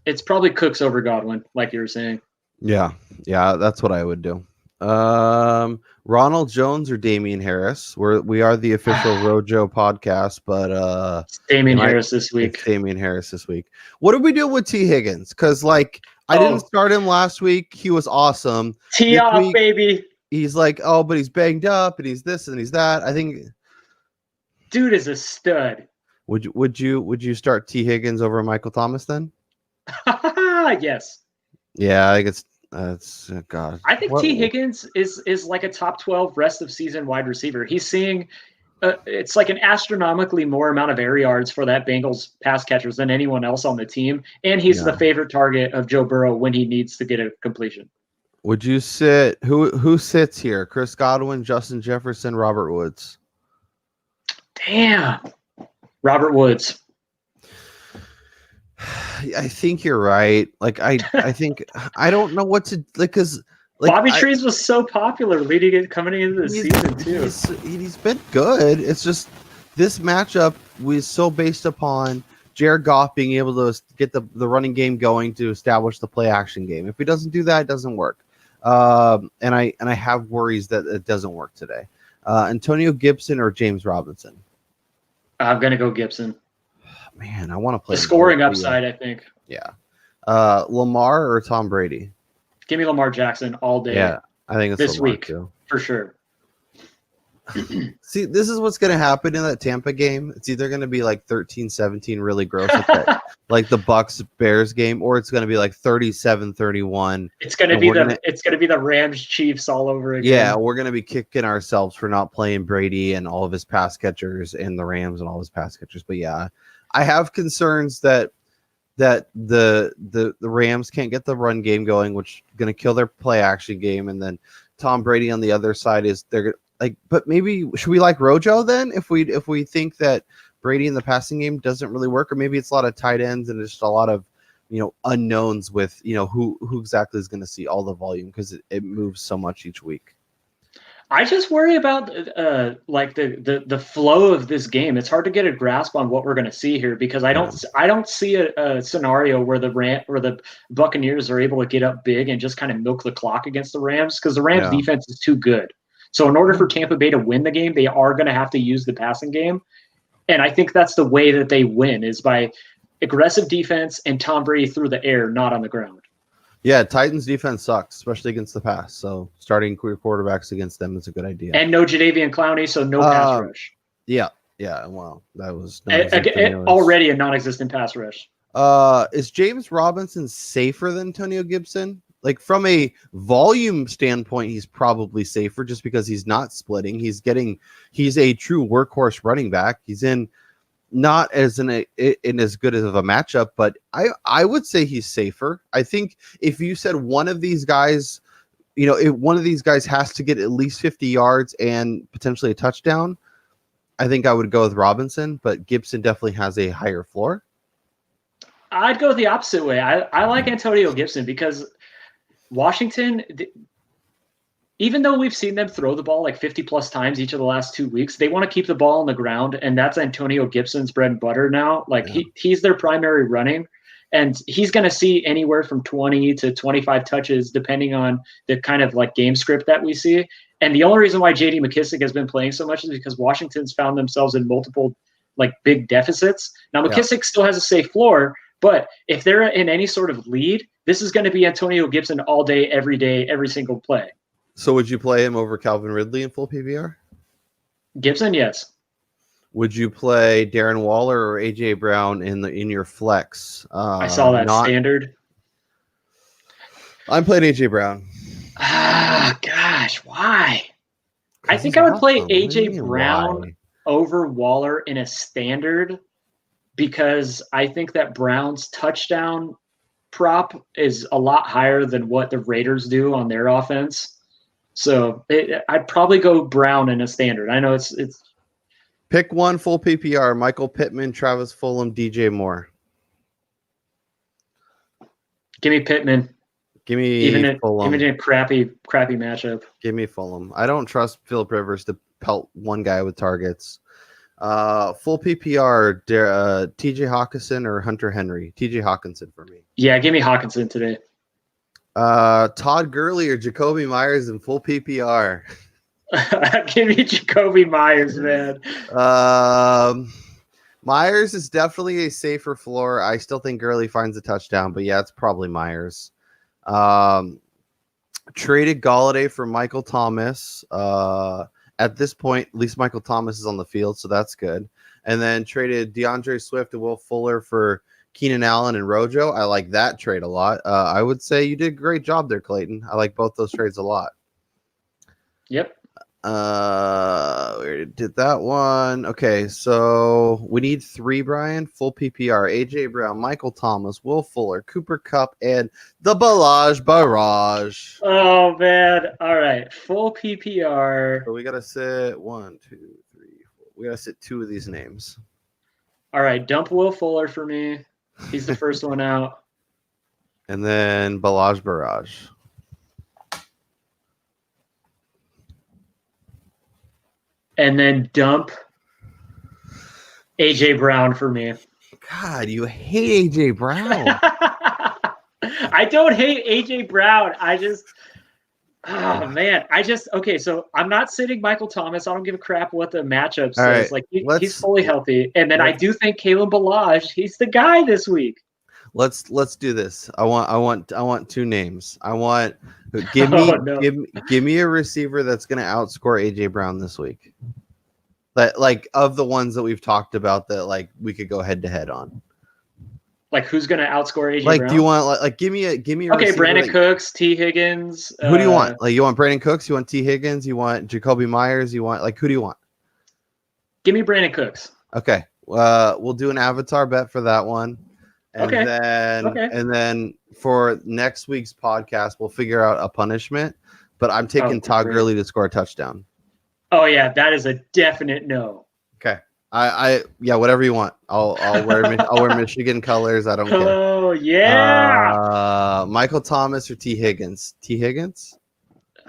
It's probably Cooks over Godwin, like you were saying. Yeah, that's what I would do. Ronald Jones or Damien Harris? We are the official Rojo podcast, but Damien Harris this week. Damien Harris this week. What did we do with T. Higgins? Because I didn't start him last week. He was awesome. Tee off, baby. He's but he's banged up and he's this and he's that. I think dude is a stud. Would you start T. Higgins over Michael Thomas then? Yes. Yeah, I think God. I think T. Higgins is like a top 12 rest of season wide receiver. He's seeing it's like an astronomically more amount of air yards for that Bengals pass catchers than anyone else on the team, and he's the favorite target of Joe Burrow when he needs to get a completion. Would you sit who sits here? Chris Godwin, Justin Jefferson, Robert Woods. Damn, Robert Woods. I think you're right. I think I don't know what to because Bobby Trees was so popular coming into the season too. He's been good. It's just this matchup was so based upon Jared Goff being able to get the running game going to establish the play action game. If he doesn't do that, it doesn't work. And I have worries that it doesn't work today. Antonio Gibson or James Robinson? I'm gonna go Gibson. Man, I want to play the scoring upside. I think. Yeah. Lamar or Tom Brady? Give me Lamar Jackson all day. Yeah, I think it's this Lamar week too. For sure. See, this is what's going to happen in that Tampa game. It's either going to be 13-17, really gross, like the Bucks-Bears game, or it's going to be 37-31. It's going to be the Rams-Chiefs all over again. Yeah, we're going to be kicking ourselves for not playing Brady and all of his pass catchers and the Rams and all his pass catchers. But yeah, I have concerns that the Rams can't get the run game going, which is going to kill their play action game, and then Tom Brady on the other side but maybe should we like Rojo then if we think that Brady in the passing game doesn't really work, or maybe it's a lot of tight ends and it's just a lot of unknowns with who exactly is going to see all the volume because it moves so much each week. I just worry about the flow of this game. It's hard to get a grasp on what we're going to see here because I don't see a scenario where the Buccaneers are able to get up big and just kind of milk the clock against the Rams because the Rams defense is too good. So in order for Tampa Bay to win the game, they are going to have to use the passing game. And I think that's the way that they win is by aggressive defense and Tom Brady through the air, not on the ground. Yeah, Titans defense sucks, especially against the pass. So starting quarterbacks against them is a good idea. And no Jadeveon Clowney, so no pass rush. Yeah. Well, that was already a non-existent pass rush. Is James Robinson safer than Antonio Gibson? From a volume standpoint, he's probably safer just because he's not splitting. He's a true workhorse running back. He's not as in as good of a matchup, but I would say he's safer. I think if you said one of these guys, if one of these guys has to get at least 50 yards and potentially a touchdown, I think I would go with Robinson, but Gibson definitely has a higher floor. I'd go the opposite way. I like Antonio Gibson because Washington, even though we've seen them throw the ball like 50 plus times each of the last 2 weeks, they want to keep the ball on the ground, and that's Antonio Gibson's bread and butter now. Like he's their primary running, and he's going to see anywhere from 20 to 25 touches depending on the kind of like game script that we see. And the only reason why J.D. McKissick has been playing so much is because Washington's found themselves in multiple like big deficits. Now McKissick still has a safe floor, but if they're in any sort of lead, this is going to be Antonio Gibson all day, every single play. So would you play him over Calvin Ridley in full PPR? Gibson, yes. Would you play Darren Waller or AJ Brown in your flex? I saw that standard. I'm playing AJ Brown. Ah, gosh, why? I think I would play AJ Brown over Waller in a standard because I think that Brown's touchdown prop is a lot higher than what the Raiders do on their offense. So I'd probably go Brown in a standard. I know it's pick one full PPR: Michael Pittman, Travis Fulgham, DJ Moore. Give me Pittman. Give me even Fulgham. in a crappy matchup. Give me Fulgham. I don't trust Phillip Rivers to pelt one guy with targets. Full PPR: TJ Hawkinson or Hunter Henry. TJ Hawkinson for me. Yeah, give me Hawkinson today. Todd Gurley or Jacoby Myers in full PPR. Give me Jacoby Myers, man. Myers is definitely a safer floor. I still think Gurley finds a touchdown, but yeah, it's probably Myers. Traded Golladay for Michael Thomas. At this point, at least Michael Thomas is on the field, so that's good. And then traded DeAndre Swift and Will Fuller for Keenan Allen and Rojo. I like that trade a lot. I would say you did a great job there, Clayton. I like both those trades a lot. Yep. We did that one. Okay, so we need 3, Brian. Full PPR: AJ Brown, Michael Thomas, Will Fuller, Cooper Kupp, and the Barrage. Oh man! All right, full PPR. So we gotta sit 1, 2, 3, 4. We gotta sit 2 of these names. All right, dump Will Fuller for me. He's the first one out. And then Barrage. And then dump AJ Brown for me. God, you hate AJ Brown. I don't hate AJ Brown. Okay, so I'm not sitting Michael Thomas. I don't give a crap what the matchup says. Right, he's fully healthy. And then I do think Kalen Ballage, he's the guy this week. Let's do this. I want 2 names. Give me a receiver that's going to outscore AJ Brown this week. Like of the ones that we've talked about that like we could go head to head on. Like who's going to outscore AJ Brown? Brown? Do you want like give me a okay, Brandon Cooks, T Higgins. Who do you want? Like you want Brandon Cooks? You want T Higgins? You want Jacoby Myers? You want who do you want? Give me Brandon Cooks. Okay. We'll do an avatar bet for that one. And Okay. then for next week's podcast, we'll figure out a punishment. But I'm taking Todd Gurley to score a touchdown. Oh yeah, that is a definite no. Okay. Yeah, whatever you want. I'll wear Michigan colors. I don't care. Oh yeah. Michael Thomas or T Higgins? T Higgins?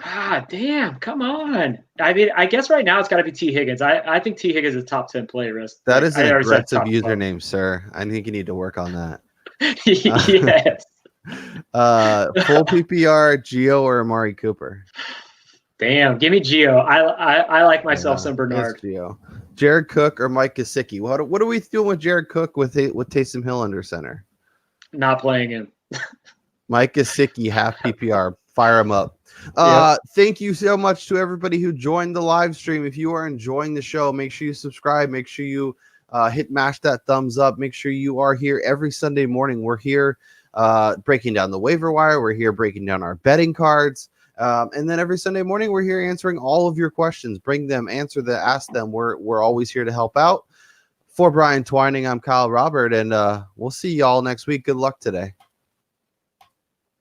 Ah, damn! Come on. I mean, I guess right now it's got to be T Higgins. I think T Higgins is a top 10 player. That is an aggressive username, sir. I think you need to work on that. Yes. Full PPR: Gio or Amari Cooper? Damn, give me Gio. I like myself some Bernard. Gio. Jared Cook or Mike Gesicki? What are we doing with Jared Cook with Taysom Hill under center? Not playing him. Mike Gesicki, half PPR. Fire him up. Thank you so much to everybody who joined the live stream. If you are enjoying the show, make sure you subscribe. Make sure you mash that thumbs up. Make sure you are here every Sunday morning. We're here breaking down the waiver wire. We're here breaking down our betting cards. And then every Sunday morning, we're here answering all of your questions. Bring them, answer them, ask them. We're always here to help out. For Brian Twining, I'm Kyle Robert, and we'll see y'all next week. Good luck today.